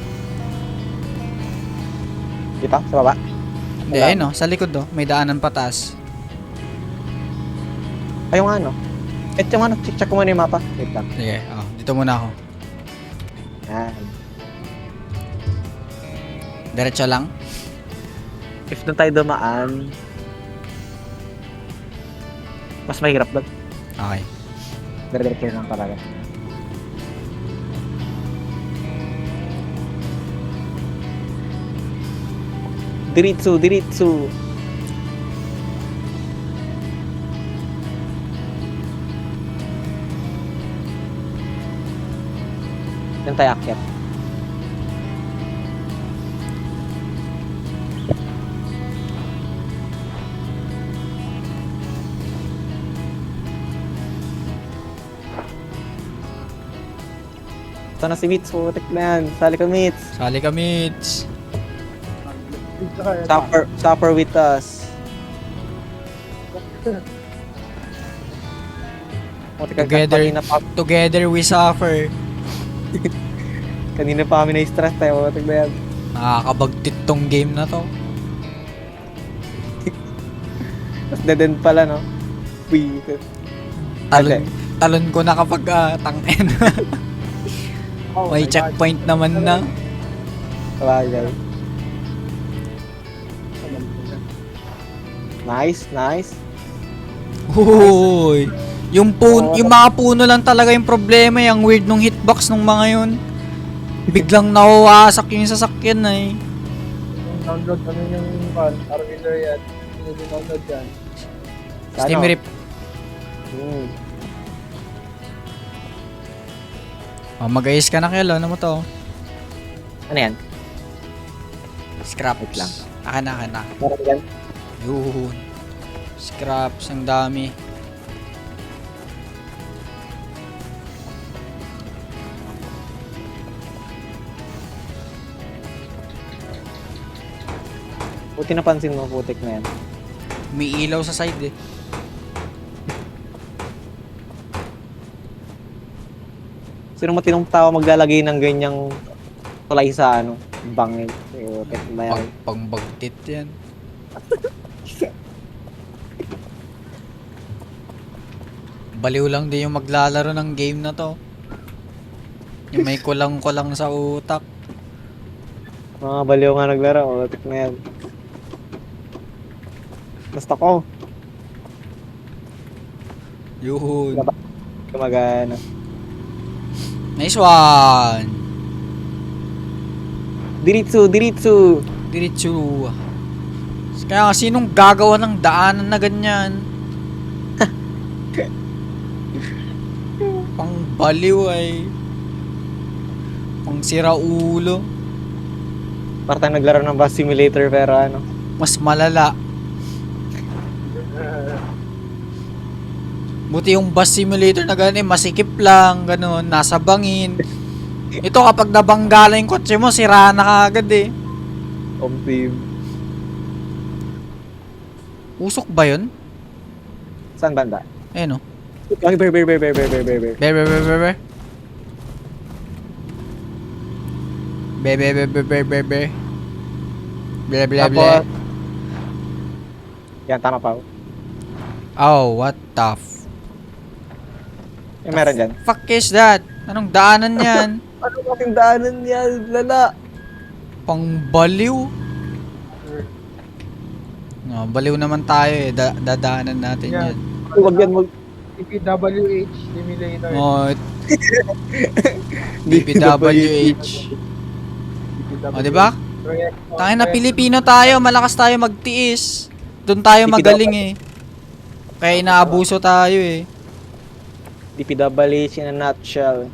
Dito? Sa baba? Hindi, Wala. ayun sa likod may daanan patas. Ay, yung ano. Yung ano, check ko muna yung mapa. Wait lang. Sige, dito muna ako. Yan. Diretso lang. If doon tayo dumaan, mas mahirap doon. Okay. Dire-diretso lang talaga. Diritsu. Yan tayo akyat. Ito na si Mitz, putik na yan. Sali ka, Mitz. Sali ka, Mitch. Supper with us. Putik ka, Together. Together we suffer. Kanina pa kami na-stress tayo, putik na yan. Nakakabagtit tong game na to. Tapos dead end pala, no? Uy, Talon ko na kapag tangin. May checkpoint naman na. Sabagay. Nice. Uy. Yung mga puno lang talaga yung problema, yung weird nung hitbox nung mga yun. Biglang nawawasak yung sasakyan eh. Download yung Armiller yan. Yung download yan. Steam rip. Mag-ayos ka na Kel, ano mo to? Ano yan? Scraps. Wait lang. Akin na. Meron yan? Yun. Scraps, ang dami. Buti napansin mo, putik na yan. May ilaw sa side eh. Sino matinong tao maglalagay ng ganyang tulay sa bangin? Putik na yan. Pangbagtit yan. Baliw lang din yung maglalaro ng game na to. Yung may kulang-kulang sa utak. Mga baliw nga naglaro. Utik na yan. Basta ko. Yun. Gumagana. Nice one. Diritsu, diritsu. Diretso. Kaya nga, sinong gagawa ng daanan na ganyan? Pang baliw ay. Pang sira ulo. Parang naglaro ng bus simulator pero ano. Mas malala. Buti yung bus simulator na ganun, masikip lang, ganun, nasa bangin. Ito kapag nabanggala yung kotse mo, sira na kaagad eh. Home team. Usok ba yun? Saan banda? Ayun o. Ay, bear. Ber, ber, ber, ber, ber. Be, be, be, be, be, be, be. Ble, ble, ble. Tapos, yan, tama pa. Oh, what the Yung meron dyan. fuck is that? Anong daanan yan? Ano kasing daanan yan? Lala. Pang baliw. No, baliw naman tayo eh. Dadaanan natin Yan. yan. Huwag yan, huwag. DPWH simulator. Oh, DPWH. O, di ba? Tangin na Pilipino tayo, malakas tayo magtiis. Doon tayo magaling eh. Kaya inaabuso tayo eh. DPWH in a nutshell.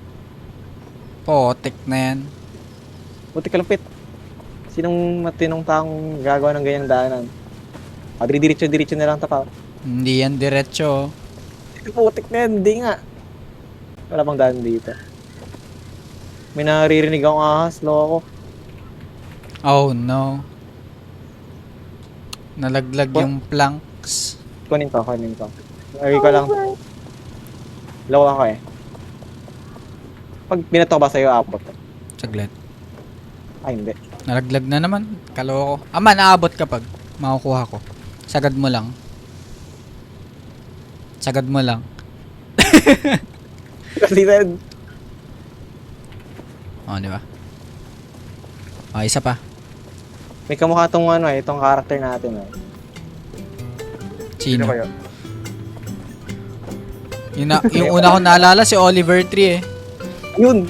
Potek na yan. Buti kalupit. Sinong matinong taong gagawa ng ganyang daanan? Diretso na lang tapaw. Hindi yan diretso. Putik na yan, hindi nga. Wala pang daan dito. May naririnig akong ahas, loko. Oh no. Nalaglag What? yung planks. Kunin ko. Lagi ko lang. Low ako eh. Pag binato ba sa'yo, abot? Saglit. Ay, hindi. Nalaglag na naman. Kaloko. Ama, naabot kapag makukuha ko. Sagad mo lang. Sagad mo lang. Kasi then, Oh, di ba? Oh, isa pa. may kamukha tong ano eh, itong character natin eh. Sino? kayo? Yung una ko naalala si Oliver Tree eh. Yun!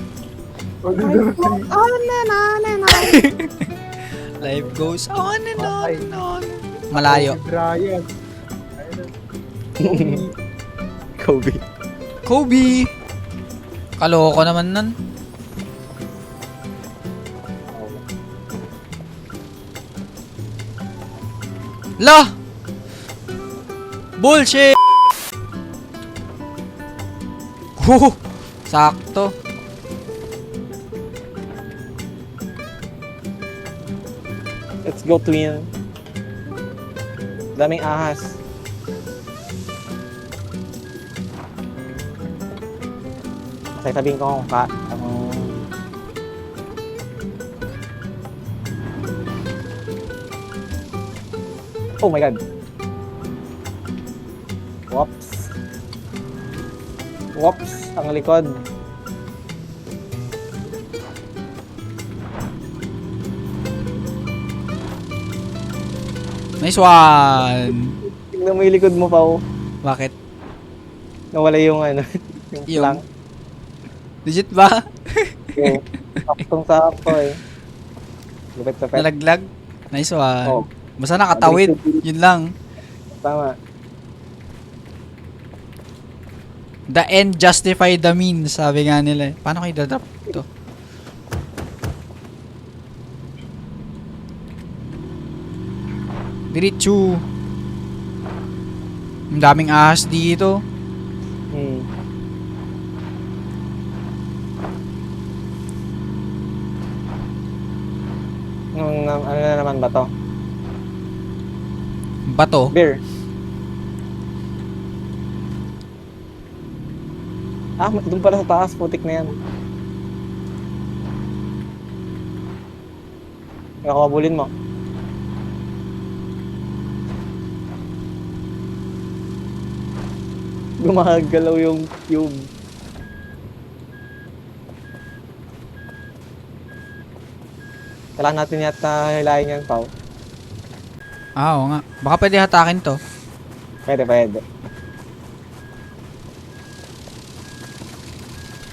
Life goes on and on Ay. and on. Malayo. Brian. Kobe. Kobe! Kaloko naman nun. La! Bullshit! Sakto. Let's go twin. Daming ahas. Sasabihin ko kung oh my god. Whoops. Whoops, ang likod. Nice one! Tingnan mo yung likod mo, Pao. Bakit? Nawala yung ano, yung Yung- plank. Legit ba? Yung saktong-sakto eh. Lupit-lupit. Nalaglag? Nice one. Oh. Basta nakatawid. Yun lang. Tama. The end justify the means, sabi nga nila eh. Paano kayo dadrop ito? Diretso. Ang daming ahas dito. Hmm. Ano na naman ba to? Bato. Beer. Doon pala sa taas, putik na yan. Nakakabulin mo. Gumagalaw yung cube. Kailangan natin yata hilahin yan, Pao. Oo nga. Baka pwede hatakin to. Pwede, pwede.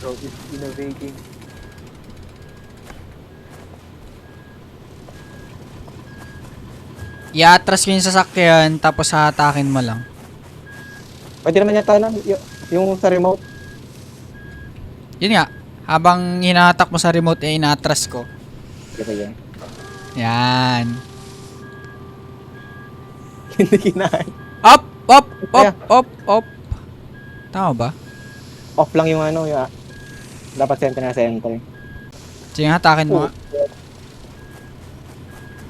Bro is innovating. Iatras ko yung sasakyan, tapos hatakin mo lang. Pwede naman yata na, yung sa remote. Yun nga. Habang hinahatak mo sa remote, eh, inatras ko. Sige, sige. Yan. Hindi kinain. Up! Up! Up! Kaya. Up! Up! Tama ba? Off lang yung ano, yung, dapat center na center. Sige, hatakin mo nga.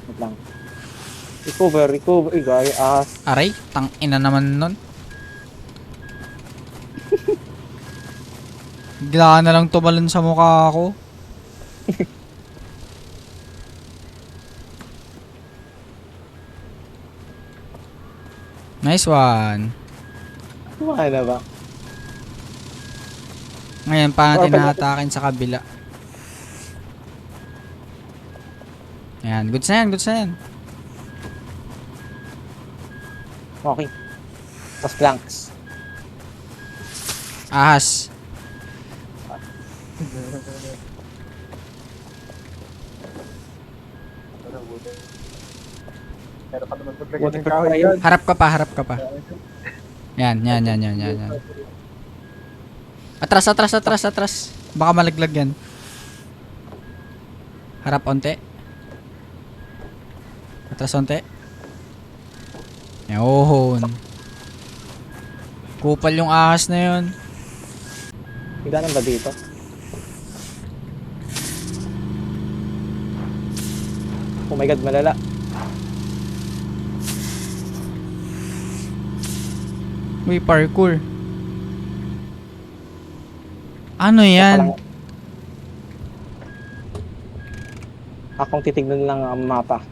Wait lang. Recover, recover. Igay, Aray, tang ina naman nun. Bigla na lang tumalon sa mukha ko. Nice one. Wala ba? Ngayon, paano natin nahatakin sa kabila? Ayan, goods na yan, goods na yan. Okay. Tapos flanks. Ahas. Pero pa naman paglagay Buti ng pa kahoy tayo. yan. Harap ka pa, harap ka pa. Yan, yan, yan, yan, yan, yan. Atras, atras, atras, atras. Baka malaglag yan. Harap onte. Atras onte. Yun. Kupal yung ahas na yun. Higdanan ba dito? Oh my god, malala. Uy, parkour. Ano yan? Akong titignan lang ang mapa.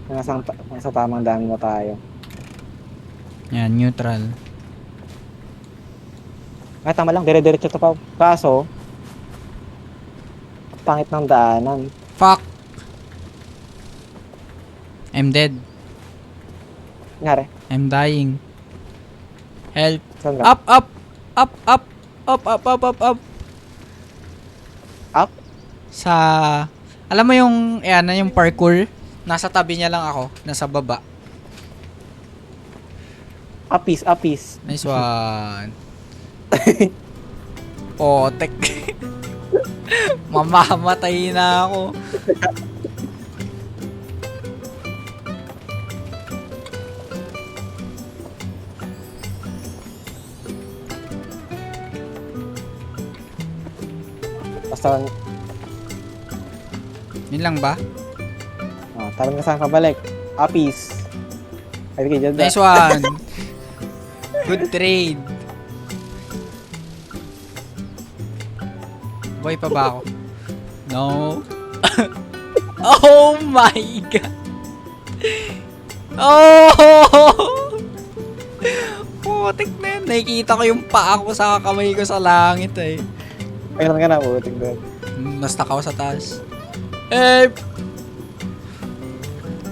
Nasa tamang daan mo tayo. Yan, neutral. Ay, tama lang, dire-diretso to pa. Kaso, pangit ng daanan. Fuck. I'm dead. Ngari, I'm dying. Help. saan ka? Up, up. Up, up. Up, up, up, up, up. Up? Sa... Alam mo yung... Ayan na yung parkour. Nasa tabi niya lang ako. Nasa baba. Apis, apis. Nice one. Potek. Mamamatay na ako. Basta, Yun lang ba? talang ka saan ka balik. Apis. Ay, okay, dyan Nice one. Good trade. Boy pa ba ako? No. Oh my god. Oh! Putik na yun. Nakikita ko yung paa ko sa kamay ko sa langit eh. Mayroon ka na, buting doon. Nasta ka sa taas. Help!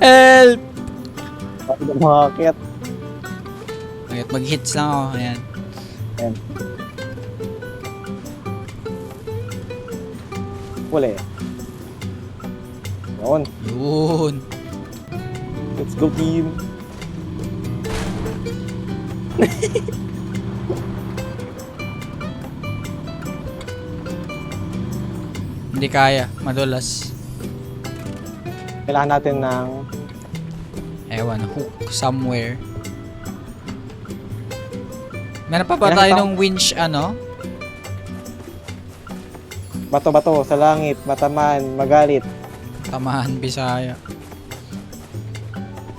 Help! Bakit ang makakit? Ayun, mag-hits lang ako. Ayan. Ayan. Wala eh. Yun. Yun. Let's go, team. Hindi kaya. Madulas. Kailangan natin ng Ewan, hook somewhere. Meron pa ba Meron tayo pa. ng winch ano? bato-bato sa langit, matamaan, magalit. Tamahan Bisaya.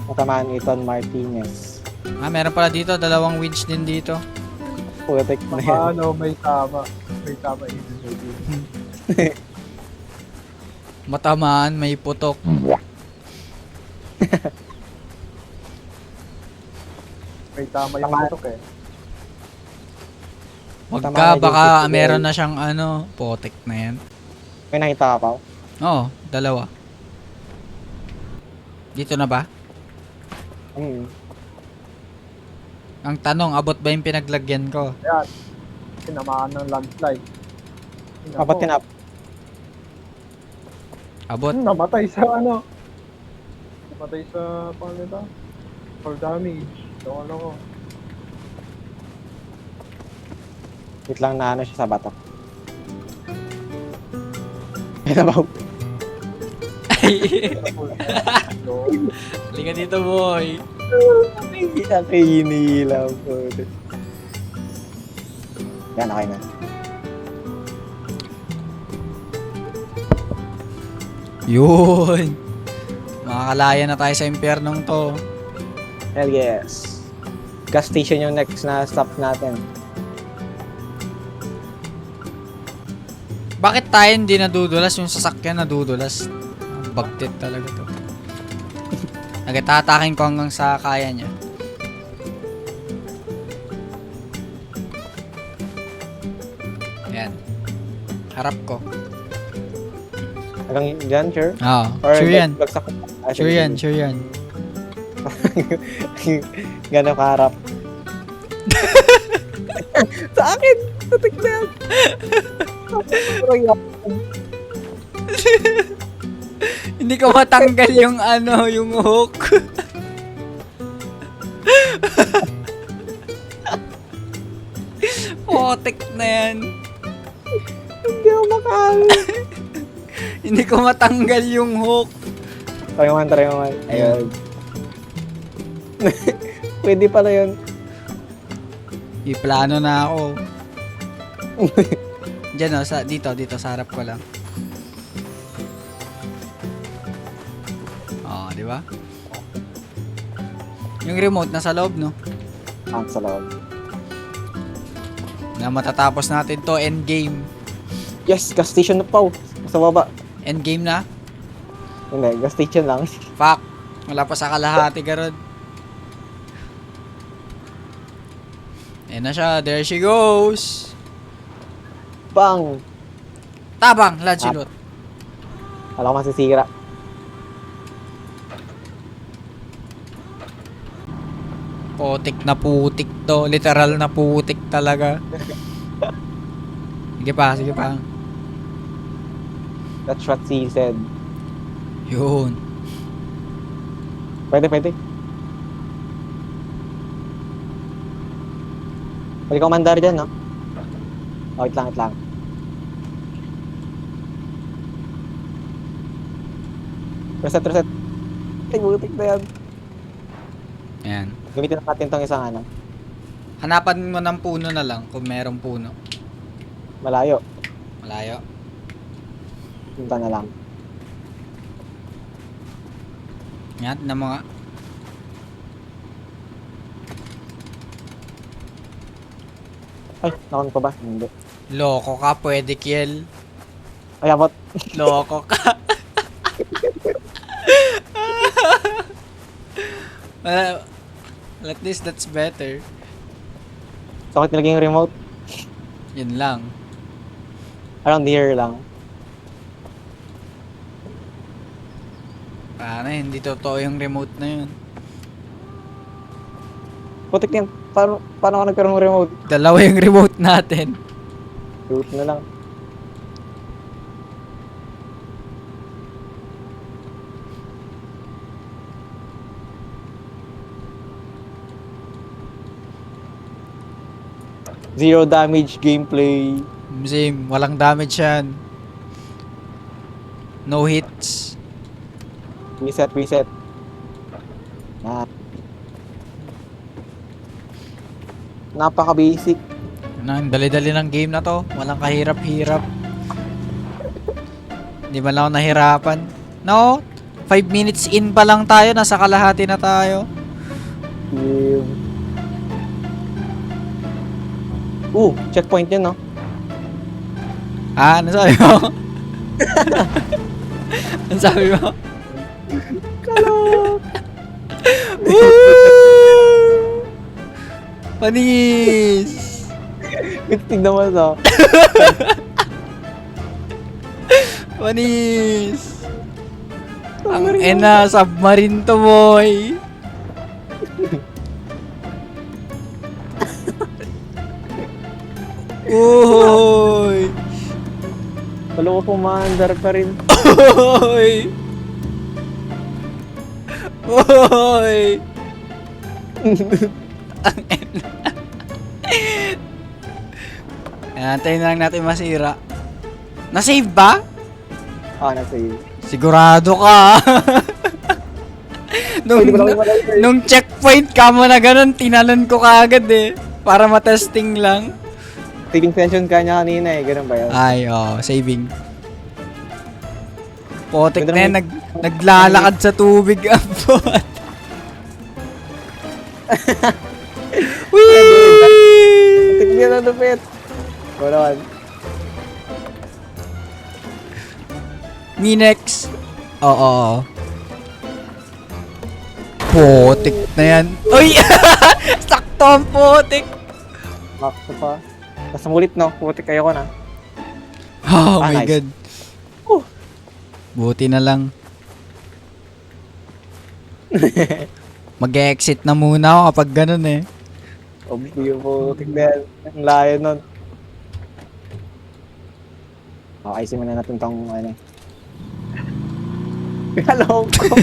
Matamaan Ethan Martinez. Ah, meron pala dito. Dalawang winch din dito. Putik na yan. Ano, may tama. May tama ibig sabihin. Matamaan, may putok. May tama yung Tama. putok eh. Wag Tama ka, ka, baka JC. meron na siyang ano, potek na yan. May nakita ka pa? Oo, dalawa. Dito na ba? Ang tanong, abot ba yung pinaglagyan ko? Ayan. Tinamaan ng landslide. Kapat tinap. Abot? Namatay sa ano. Namatay sa, paano ito? For damage. So, ano ko. Wait lang na ano siya sa bato. May nabaw. So, Halika dito, boy. Hindi na kayo hinihilaw po. Yan, okay na. Yun. Makakalaya na tayo sa impyernong to. Hell yes. Gas station yung next na stop natin. Bakit tayo hindi nadudulas? Yung sasakyan nadudulas. Bagtit talaga to. Nagatatakin ko hanggang sa kaya niya. Ayan. Harap ko. Hanggang dyan, sure? Oo. Or Sure yan. bagsak- Sure yan. Sure yan. Gano'ng kaharap. Sa akin! Tutik na yan! Hindi ko matanggal yung ano, yung hook. Potek na yan. Hindi ako makahal. Hindi ko matanggal yung hook. Try mo man. Ayun. Pwede pala yun. Iplano na ako. Diyan o, dito sa harap ko lang. Oh, di ba? Yung remote nasa loob, no? Ang sa loob. Na matatapos natin to, endgame. Yes! Gas station na pa. Sa baba. Endgame na? Hindi, gas station lang. Fuck. Wala pa sa kalahati, garod. Ayan na siya. There she goes. Bang! Tabang, Lancelot. Alam ko masisira. Putik na putik to. Literal na putik talaga. Sige pa. That's what she said. Yun. Pwede. Pwede ka mandar dyan, no? Oh, wait lang. Reset. Ay, butik na yan. Ayan. Gamitin natin tong isang ano. Hanapan mo ng puno na lang kung merong puno. Malayo. Malayo. Punta na lang. Yan na mga. Ay, nakon pa ba? Hindi. Loko ka, pwede kill. Ay, abot. Loko ka. Well, at least that's better. Sakit nilagay yung remote. Yun lang. Around here lang. Paano hindi totoo yung remote na yun? Putik yan. Paano ka nagkaroon ng remote? Dalawa yung remote natin. Shoot na lang. Zero damage gameplay. Same, walang damage yan. No hits. Reset. Napaka-basic. Ang dali-dali ng game na to. Walang kahirap-hirap. Hindi man lang ako nahirapan. No, 5 minutes in pa lang tayo. Nasa kalahati na tayo. Checkpoint yun, no? Ah, ano sabi mo? Ano sabi mo? Kalok! Panis! Tignan mo to. Panis! Ang ena, submarine to, boy! Uy! Wala ko pumaandar pa rin. Uy! Uy! Ang ena. Antayin na lang natin masira. Na-save ba? Nasa iyo. Sigurado ka. nung, Pwede ko lang imalagay. nung checkpoint ka mo na ganun, tinalon ko kaagad eh. Para matesting lang. Saving session ka niya kanina eh. Ganun ba yun? Ay, saving. Potek Ganda na yan, naman naglalakad sa tubig ang bot. Whee! Tignan na lupit. Wala. Minex. Oo. Potek na yan. Uy! Sakto ang potek. Makto pa. Tapos mulit no. Putik kayo ko na. Oh my nice. god. Buti na lang. Mag-exit na muna ako kapag ganun eh. Obvio po. Tignan. Ang layo nun. Ayusin mo na natin tong ano. Hello ko.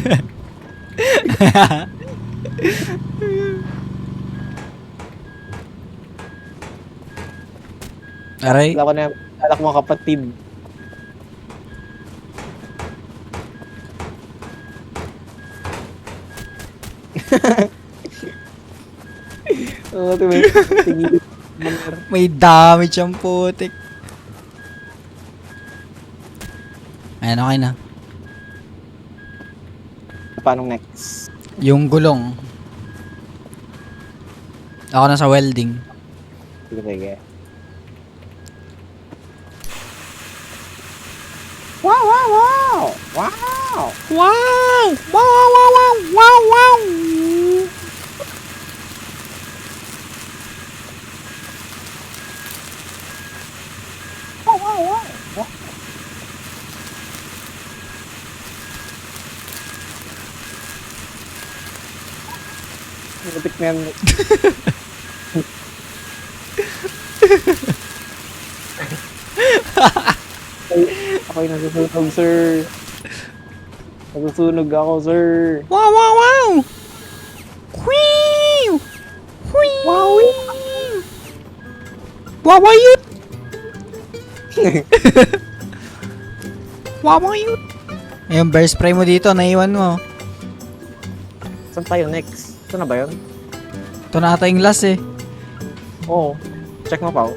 Aray. Alam ko na alak mo kapatid. Oo, diba? Tingin. May damage ang putik. Ayan, okay na. Paano next? Yung gulong. Ako na sa welding. Sige, sige. Wow, wow, wow! Wow! Wow! Wow, wow, wow, wow, wow! Wow, wow, wow! Wow! Lapit na yan. Ako'y nasusunog, sir. Nasusunog ako, sir. Wow, wow, wow! Whee! Whee! Wow! Wow, wow, yun! Wow, wow, yun! Yung bear spray mo dito, naiwan mo. Saan tayo next? Ito na ba yun? Ito na ata yung last eh. Oo. Check mo pa. Oh.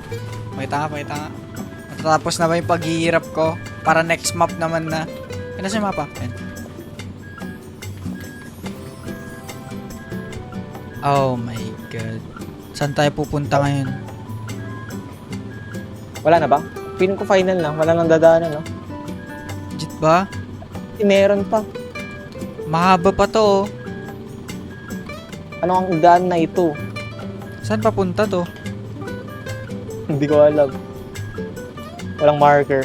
Pakita nga. Matatapos na ba yung paghihirap ko? Para next map naman na. Yan na siya yung mapa. Yan. Oh my god. Saan tayo pupunta ngayon? Wala na ba? Feeling ko final na. Wala nang dadaanan, no? Legit ba? Meron pa. Mahaba pa to oh. Ano ang daan na ito? Saan papunta to? Hindi ko alam. Walang marker.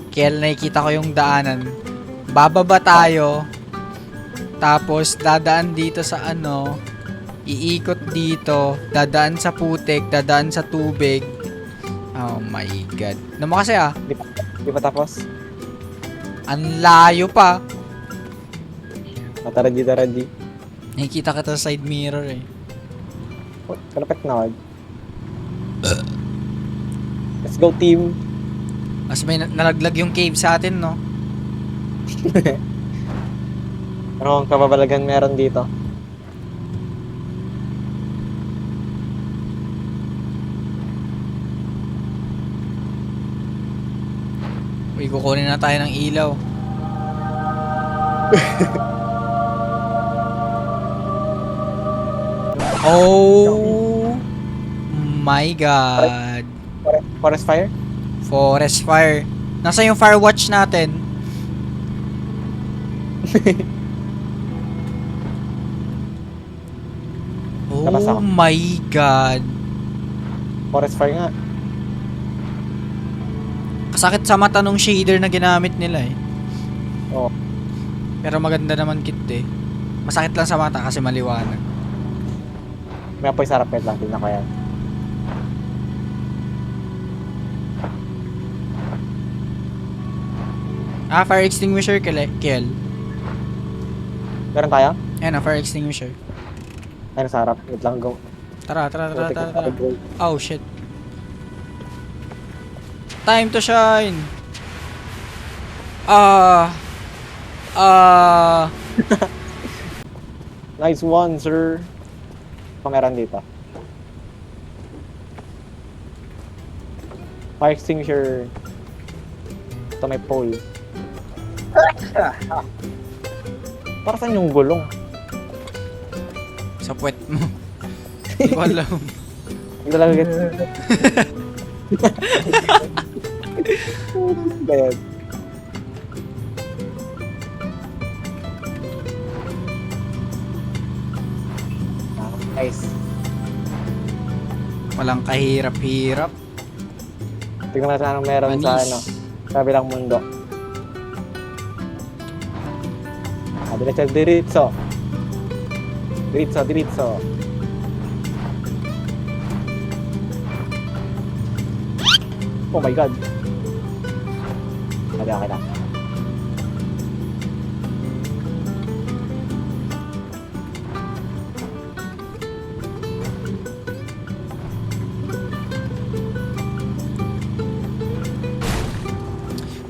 Kaya nakikita ko yung daanan. Bababa tayo. Tapos dadaan dito sa ano. Iikot dito. Dadaan sa putik. Dadaan sa tubig. Oh my god. Ano mo kasi ah? Di pa tapos? Ang layo pa. Taraji. Nakikita ka sa side mirror eh. Kalapit na. Let's go, team. Mas may nalaglag yung cave sa atin, no? Ano ang kababalagan meron dito? Uy, kukunin na tayo ng ilaw. Oh my god. Forest fire? Forest fire. Nasa yung fire watch natin? Labas Oh ako. my god. Forest fire nga. Kasakit sa mata nung shader na ginamit nila eh. Oo. Pero maganda naman kit eh. Masakit lang sa mata kasi maliwanag. May apoy sa rapid lang. Tingnan ko yan. Ah, fire extinguisher Kiel. Meron tayo? Ayan na, fire extinguisher. Ay, nasa harap. Wait lang. Go. Tara. Putik na Tara. bro. Oh shit. Time to shine. Nice one, sir. Pa meron dito. Fire extinguisher. Ito may pole. Para saan yung gulong? Sa puwet mo. Hindi ko alam. Hindi talaga get. Ganyan. Nice. Walang kahirap-hirap. Tignan natin anong meron sa Manis. ano. Sa kabilang mundo. Diretso. Diretso. Oh my god. Okay na.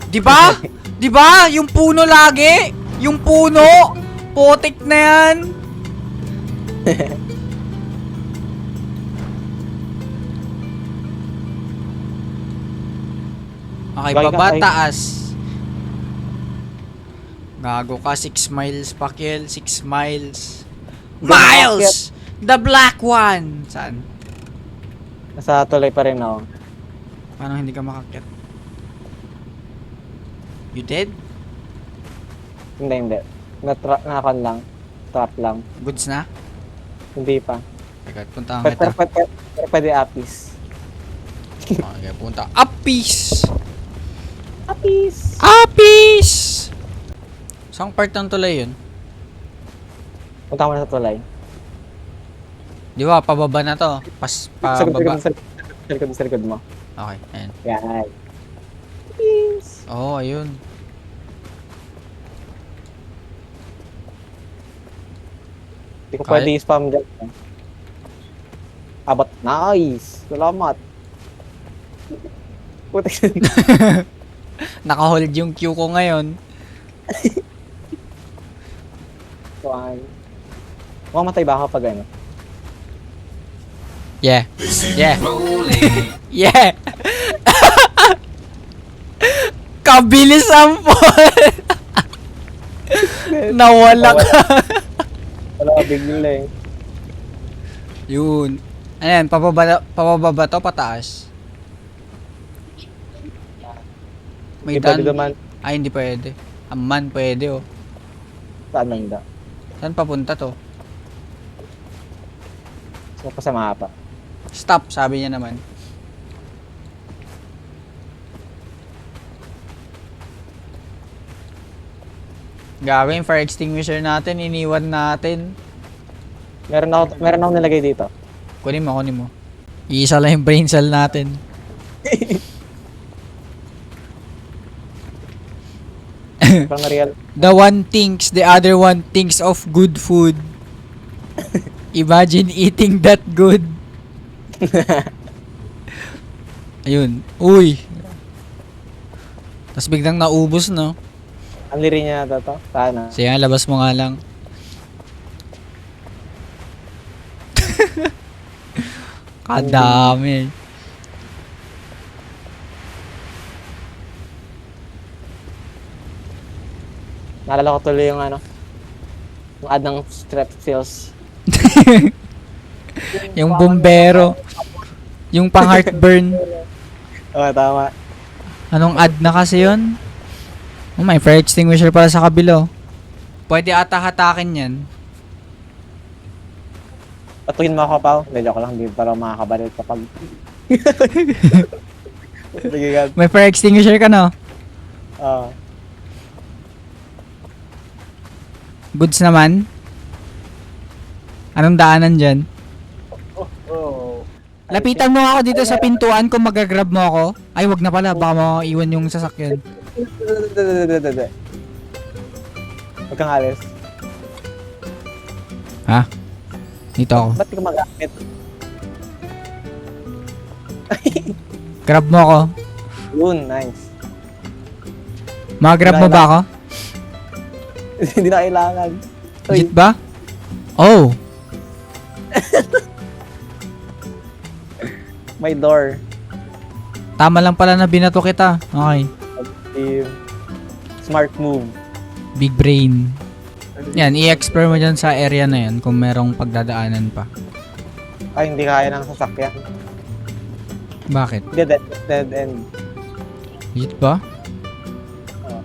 Di ba? Di ba? Yung puno lagi. Yung puno. Putik na yan. Okay, Bagay ka, baba, ay. taas. Gago ka, 6 miles pa, Kiel. 6 miles. Miles! The black one! Saan? Nasa tuloy pa rin ako. Paano hindi ka makakyat? You dead? Hindi. Nakakon lang. Trap lang. Goods na? Hindi pa. Teka, punta Pero kita. pwede apis. Okay, punta. Apis! Apis! Apis! Saan part ng tulay yun? Punta mo na sa tulay. Di ba, pababa na to. Pababa. Sa likod mo. Okay, ayan. Yan. Oo, ayun. Hindi ko Kahit- pwede i-spam dyan. Abot. Nice! Salamat. Putik. Naka-hold yung queue ko ngayon. Fine. Mamatay ba ako pag ano? Yeah. Yeah. Yeah. Kabilis ang Paul. Nawala ka. Wala, bigla eh. Yun. Ayan, pababa ba to, pataas? May Hindi pwede daan. duman. Ay, hindi pwede. Amman, pwede oh. Saan nanda? Saan papunta to? So, pa sa mapa. Stop, sabi niya naman. Gagawin fire extinguisher natin, iniwan natin. Meron ako nilagay dito. Kunin mo. Iisa lang yung brain cell natin. Parang na-real. The one thinks, the other one thinks of good food. Imagine eating that good. Ayun. Uy. Tapos biglang naubos, no? Ang liri niya na to. Sana. Sige, labas mo nga lang. Kadami. Naalala ko tuloy yung ano. Yung ad ng Strepsils. Yung bombero. Yung pang heartburn. Oo, tama. Anong ad na kasi yun? Oh, may fire extinguisher pala sa kabilo. Pwede ata hatakin yan. Patuhin mo ako, Pao. Hindi, joke lang. Hindi para makakabaril kapag Sige, God. May fire extinguisher ka, no? Ah. Goods naman. Anong daanan dyan? Oh. Lapitan mo ako dito sa pintuan kung magagrab mo ako. Ay, wag na pala. Baka maiwan yung sasakyan. Huwag kang alis. Ha? Dito ako. Ba't di ka magamit? Grab mo ako. Yun, nice. Magagrab mo ba ako? Hindi na kailangan. Uy, Legit ba? Oh. may door. Tama lang pala na binato kita. Okay. Team. Smart move. Big brain. Yan, i-explore mo dyan sa area na yan kung merong pagdadaanan pa. Ay, hindi kaya ng sasakyan. Bakit? Dead end. Legit ba? Oo.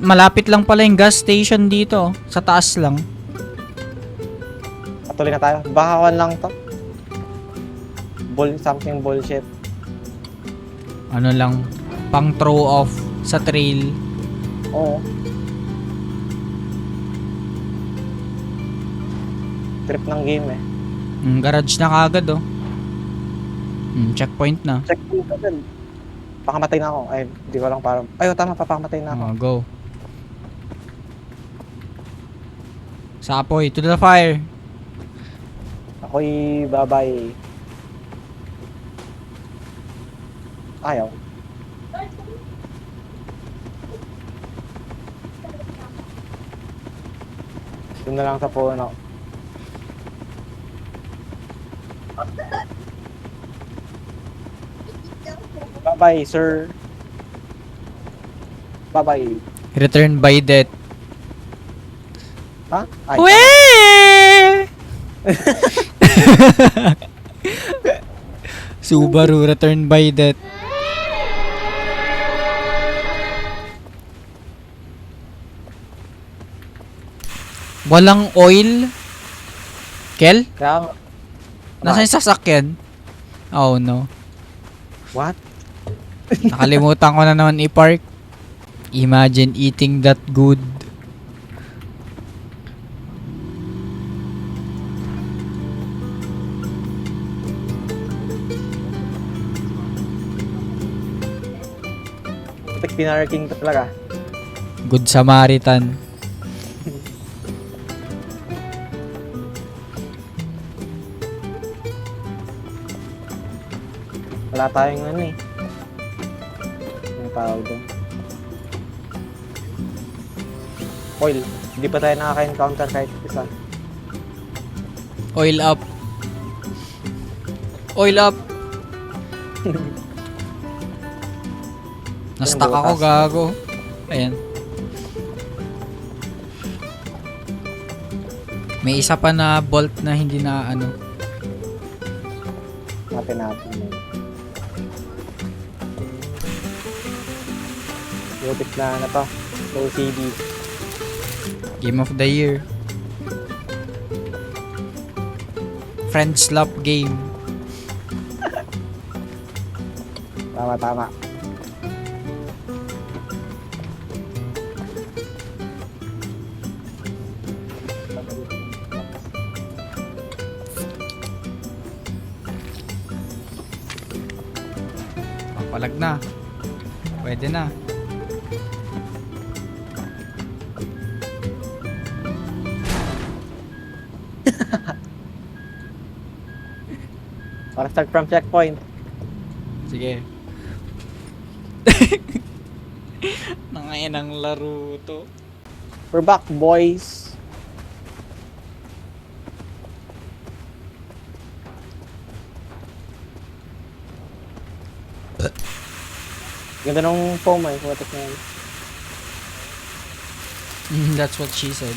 Malapit lang pala yung gas station dito. Sa taas lang. Patuloy na tayo. Baka lang to. Something bullshit. Ano lang, pang throw off sa trail. Oo. Trip ng game eh. Garage na kagad oh. Checkpoint na. Check mo agad. Pakamatay na ako. Ay, hindi ko lang parang... Ay, tama, papakamatay na ako. Go. Sapoy, to the fire. Ako'y babay. Ayaw. Doon na lang sa puno. Bye-bye, sir. Bye-bye. Return by death. Ha? Ay, Weh! Subaru return by death. Walang oil? Kel? kaya... Nasaan yung sasakyan? Oh no. What? Nakalimutan ko na naman i-park. Imagine eating that good. Pinarking ka talaga. Good Samaritan. Wala tayong ano eh. Ang tawag doon. Oil. Hindi pa tayo nakaka-encounter kahit isa. Oil up. Oil up. Na-stuck ako, gago. Ayan. May isa pa na bolt na hindi na ano. Natin natin yun. Lupit na to. Low CD. Game of the year. Friends love game. Tama, tama. Palag na. Pwede na. Para start from checkpoint. Sige. Nangayon ang laro to. We're back, boys. Ganda nung foam eh. Kumatik na yan. That's what she said.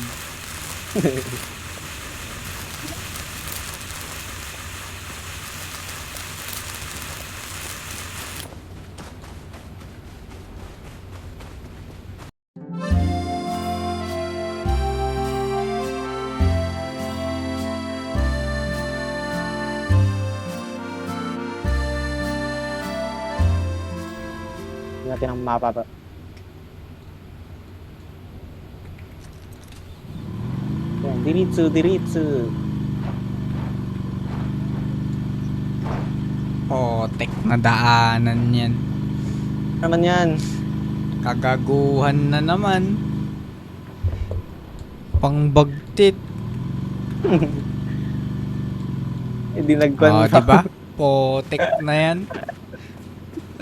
natin ang mapa pa. Yan, diritsu. Tek na daanan yan. Ano naman yan? Kagaguhan na naman. Pangbagtit. Hindi nagkwan pa. Diba? Tek na yan.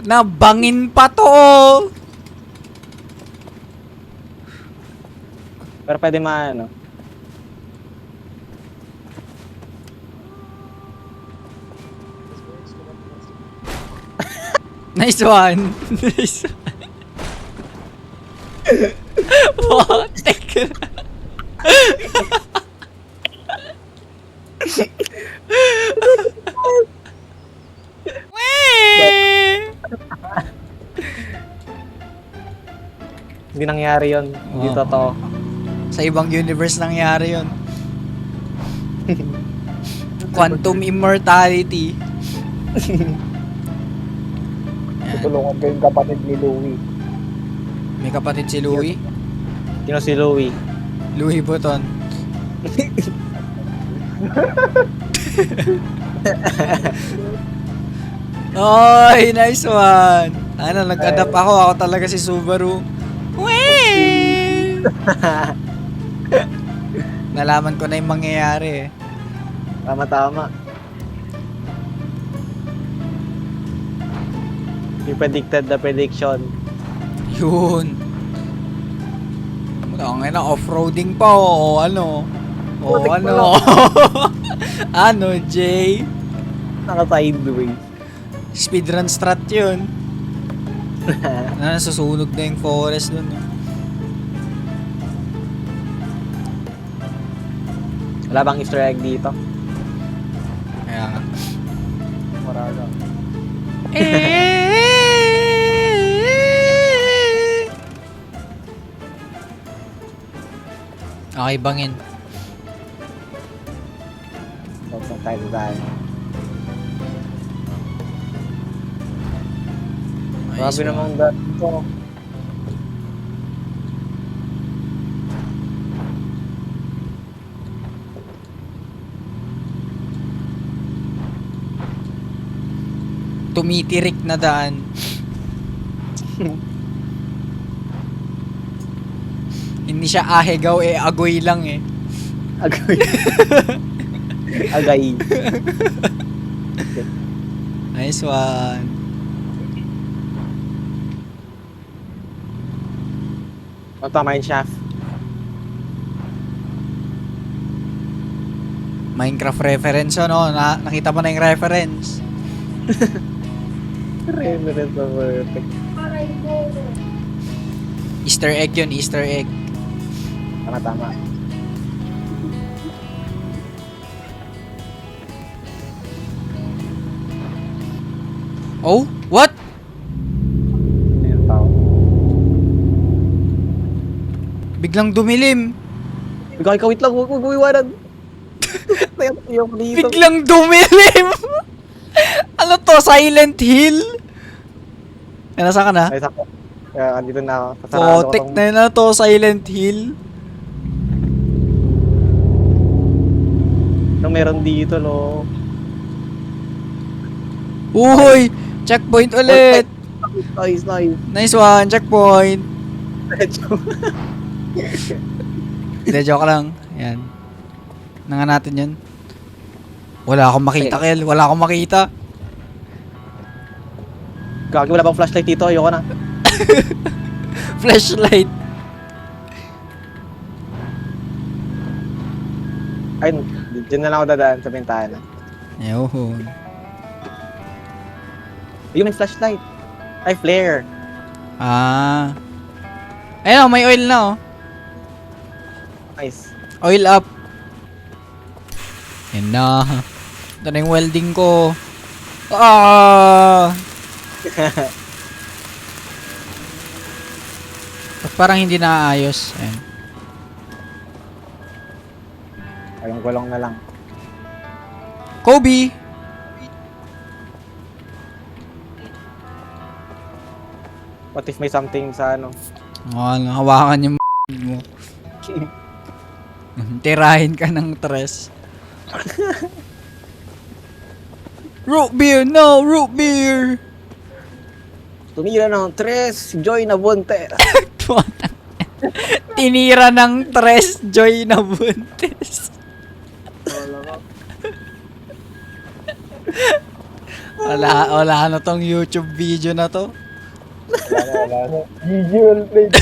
Nabangin pa to. Pero pwede maano. Nice one. Nice one. Tek. Weh! Hindi nangyari yun. Hindi Oo. totoo. Sa ibang universe nangyari yun. Quantum immortality. Yan. Tutulungan ko yung kapatid ni Louie. May kapatid si Louie. Sino si Louie? Louie Vuitton. Oy, nice one. Ano, nag-adapt ako. Ako talaga si Subaru. Wee! Nalaman ko na yung mangyayari eh. Tama. You predicted the prediction. Yun. Ang ina, off-roading pa o ano. O Putik pa ano. Ano, Jay? Naka-sideways. Speedrun strat yun. Nasusunog na yung forest dun. Wala bang Easter egg dito? Kaya nga. Maraga. Okay, bangin. So, tayo tayo. Nice Grabe one. namang dito. Tumitirik na daan. Hindi siya ahegaw agoy lang eh. Agay. Agay. Nice one. O, tama yung shaft. Minecraft reference ano, nakita mo na yung reference. Reference na perfect. Easter egg yun, Easter egg. Tama. Oh, what? Ayun tao. Biglang dumilim. Ikaw, wait lang. Huwag iwanan. Yung dito. Biglang dumilim. Ano to, Silent Hill? Nasa ka na? Ay, sakto. Kaya andito na ako. Sasarado ko Potek tong- na yun na to, Silent Hill. Ano meron dito, lo? Uy! Checkpoint ulit! Nice. Nice one, checkpoint! Hindi, joke lang. Yan. Nangan natin yan. Wala akong makita, Kel. Wala akong makita. Gagi, wala bang flashlight dito? Ayoko na. Flashlight. Ayun, dyan na lang ako dadaan sa bintana. Ayun. Ayun, may flashlight. Ay, flare. Ah. Ayun, may oil na oh. Nice. Oil up. Yan na. Ito na yung welding ko. Ah! Ba't parang hindi naaayos? Ayan. Ayong gulong na lang. Kobe! What if may something sa ano? Hawakan yung mo. Tirahin ka ng tres. Root beer, no! Root beer! Tumira ng tres, Joy na bunte. Tinira ng tres, Joy na buntis. Wala na tong YouTube video na to. Wala na. GG well played.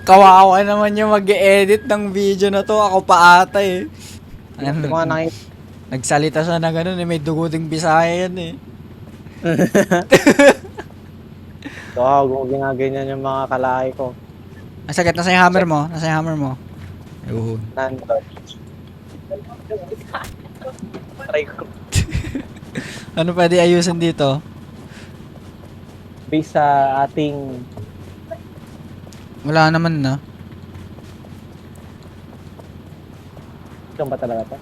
Kawawa naman yung mag-edit ng video na to. Ako pa ata eh. Yung mga nakita. Nagsalita siya na gano'n eh. May dugo ding Bisaya yan eh. So, ginaganyan yung mga kalaki ko. Sakit, nasa yung hammer mo. Nasa yung hammer mo. Ayun. Nandun. Try ko. Ano pwede ayusin dito? Based sa ating Wala naman na. Saan ba talaga to?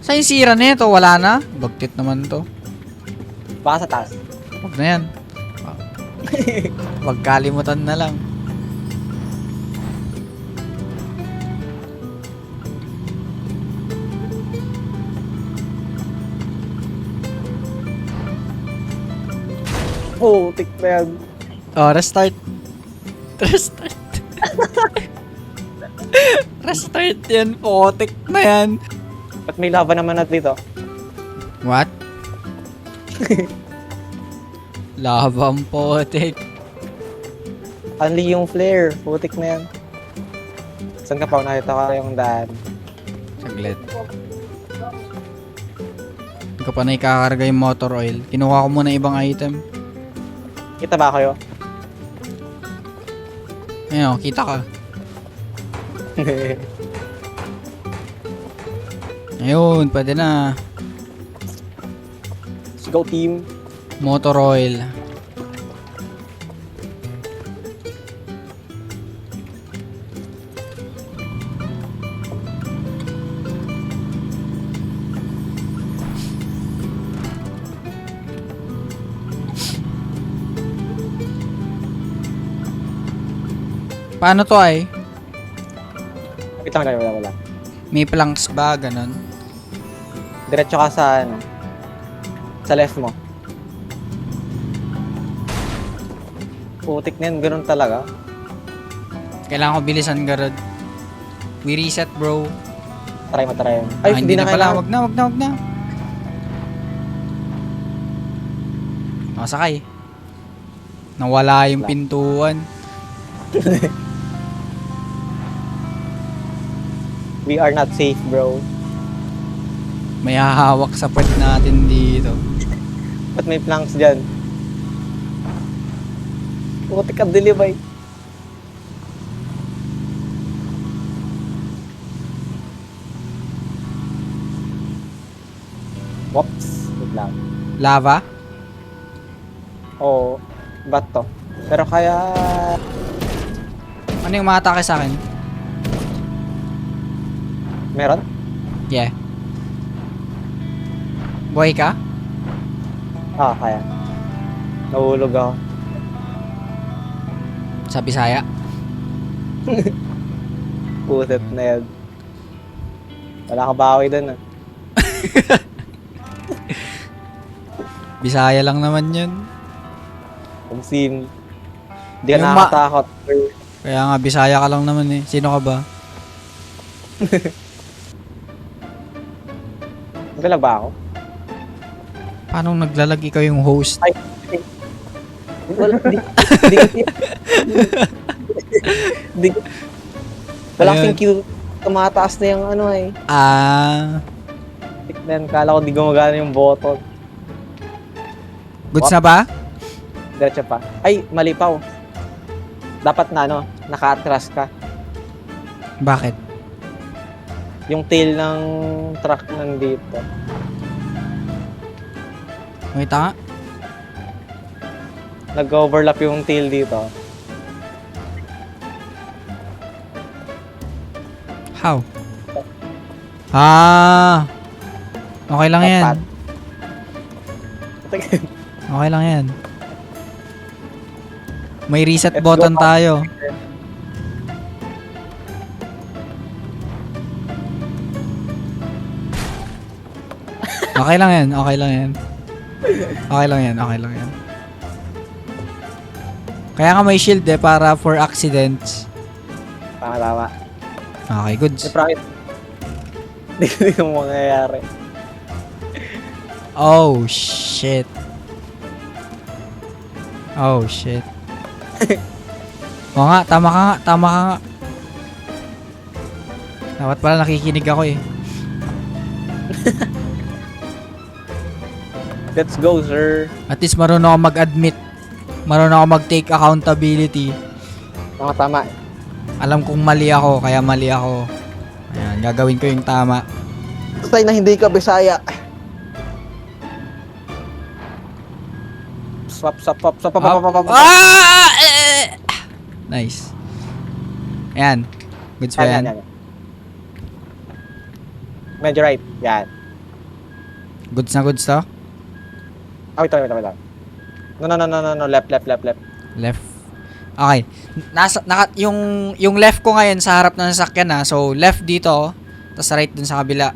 Sa yung sira na ito, wala na. Bagtit naman to. Baka sa taas. Wag na yan. Wag kalimutan na lang. Oh, tik na yan. Oh, restart. Restart. Restart yan, potik na yan. Ba't may lava naman at dito? What? Labang potik. Only yung flare. Putik na yan. Saan ka pa? Nakita ko yung daan. Saglit. Hindi ko pa na ikakarga yung motor oil. Kinuha ko muna ibang item. Kita ba kayo? Ayun, kita ka. Ayun, pwede na. Let's go team. Motor oil. Paano to ay? Wait lang, wala. May planks ba? Ganon. Diretso ka sa ano? Sa left mo. Putik na yan, ganun talaga. Kailangan ko bilisan, Garod. We reset, bro. Try mo. Ay, hindi na pala. kailangan. Wag na. Sakay. Nawala yung pintuan. We are not safe, bro. May hahawak sa puwet natin dito. Ba't may planks dyan? Putik ka dilibay. Whoops. Wait lang. Lava? Oo. Ba't to? Pero kaya... Ano yung umatake sa akin? Meron? Yeah. Buhay ka? Kaya. Nahulog ako. Sa Bisaya? Putit na yan. Wala ka bawi dun ah. Bisaya lang naman yun. Kung sim. Hindi ka Yung nakakatakot. Kaya nga, Bisaya ka lang naman eh. Sino ka ba? Naglalag ba ako? Paano naglalag ikaw yung host? Ay. Wala. Di kasi. Di. Wala Ayun. kasing cute. Tumataas na yung ano eh. Tignan, kala ko di gumagana yung button. Goods na ba? Diretso pa. Ay, mali pa oh. Dapat na ano, naka-atras ka. Bakit? Yung tail ng truck nandito. Wait nga. Nag-overlap yung tail dito. How? Okay lang yan. Dapat. Okay lang yan. May reset Let's button go. tayo. Okay lang yan, okay lang yan. Okay lang yan, okay lang yan. Kaya nga may shield para for accidents. Tama. Okay, goods. May profit. Hindi mo mangyayari. Oh, shit. Oh, shit. Oo nga, tama ka nga. Dapat pala nakikinig ako eh. Let's go, sir. At least marunong ako mag-admit. Marunong ako mag-take accountability. Tama. Alam kong mali ako, kaya mali ako. Ayan, gagawin ko yung tama. Tay na hindi ka Bisaya. Swap. Ah! Nice. Ayan. Goods pa yan. Medyo right. Yan. Goods na goods to? Oh, wait lang. No. Left. Left. Okay. Yung left ko ngayon sa harap ng sasakyan na. So, left dito. Tapos right dun sa kabila.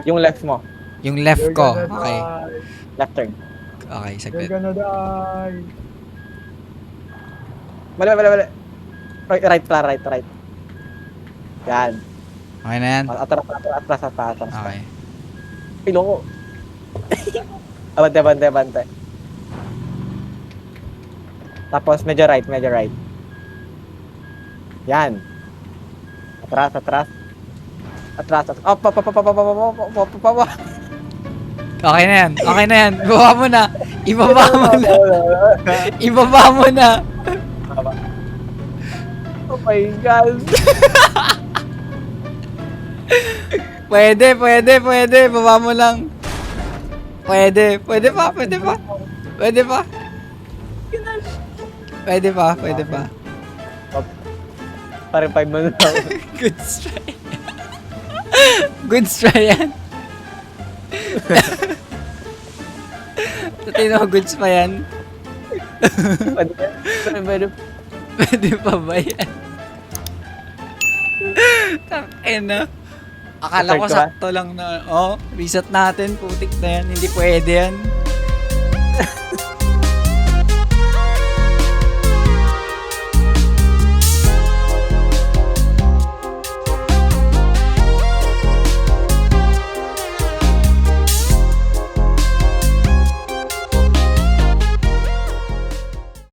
Yung left mo. Yung left You're ko. gonna Okay. die. Left turn. Okay, You're saglit. gonna die. Mali. Right. Yan. Okay na yan? Atras. Okay. Pilo ko. Bante. Tapos medyo right. Yan. Atras. Up. Okay na yan. Ibaba mo na. Ibaba mo na. Oh my God. Pwede. Baba mo lang. Pwede pa. Parang 5 minutes ako. Good try yan. Tatino, goods pa yan. Pwede pa ba yan? Tangina. Akala ko Reset ka ba? sakto lang na, reset natin, putik na yan. Hindi pwede yan.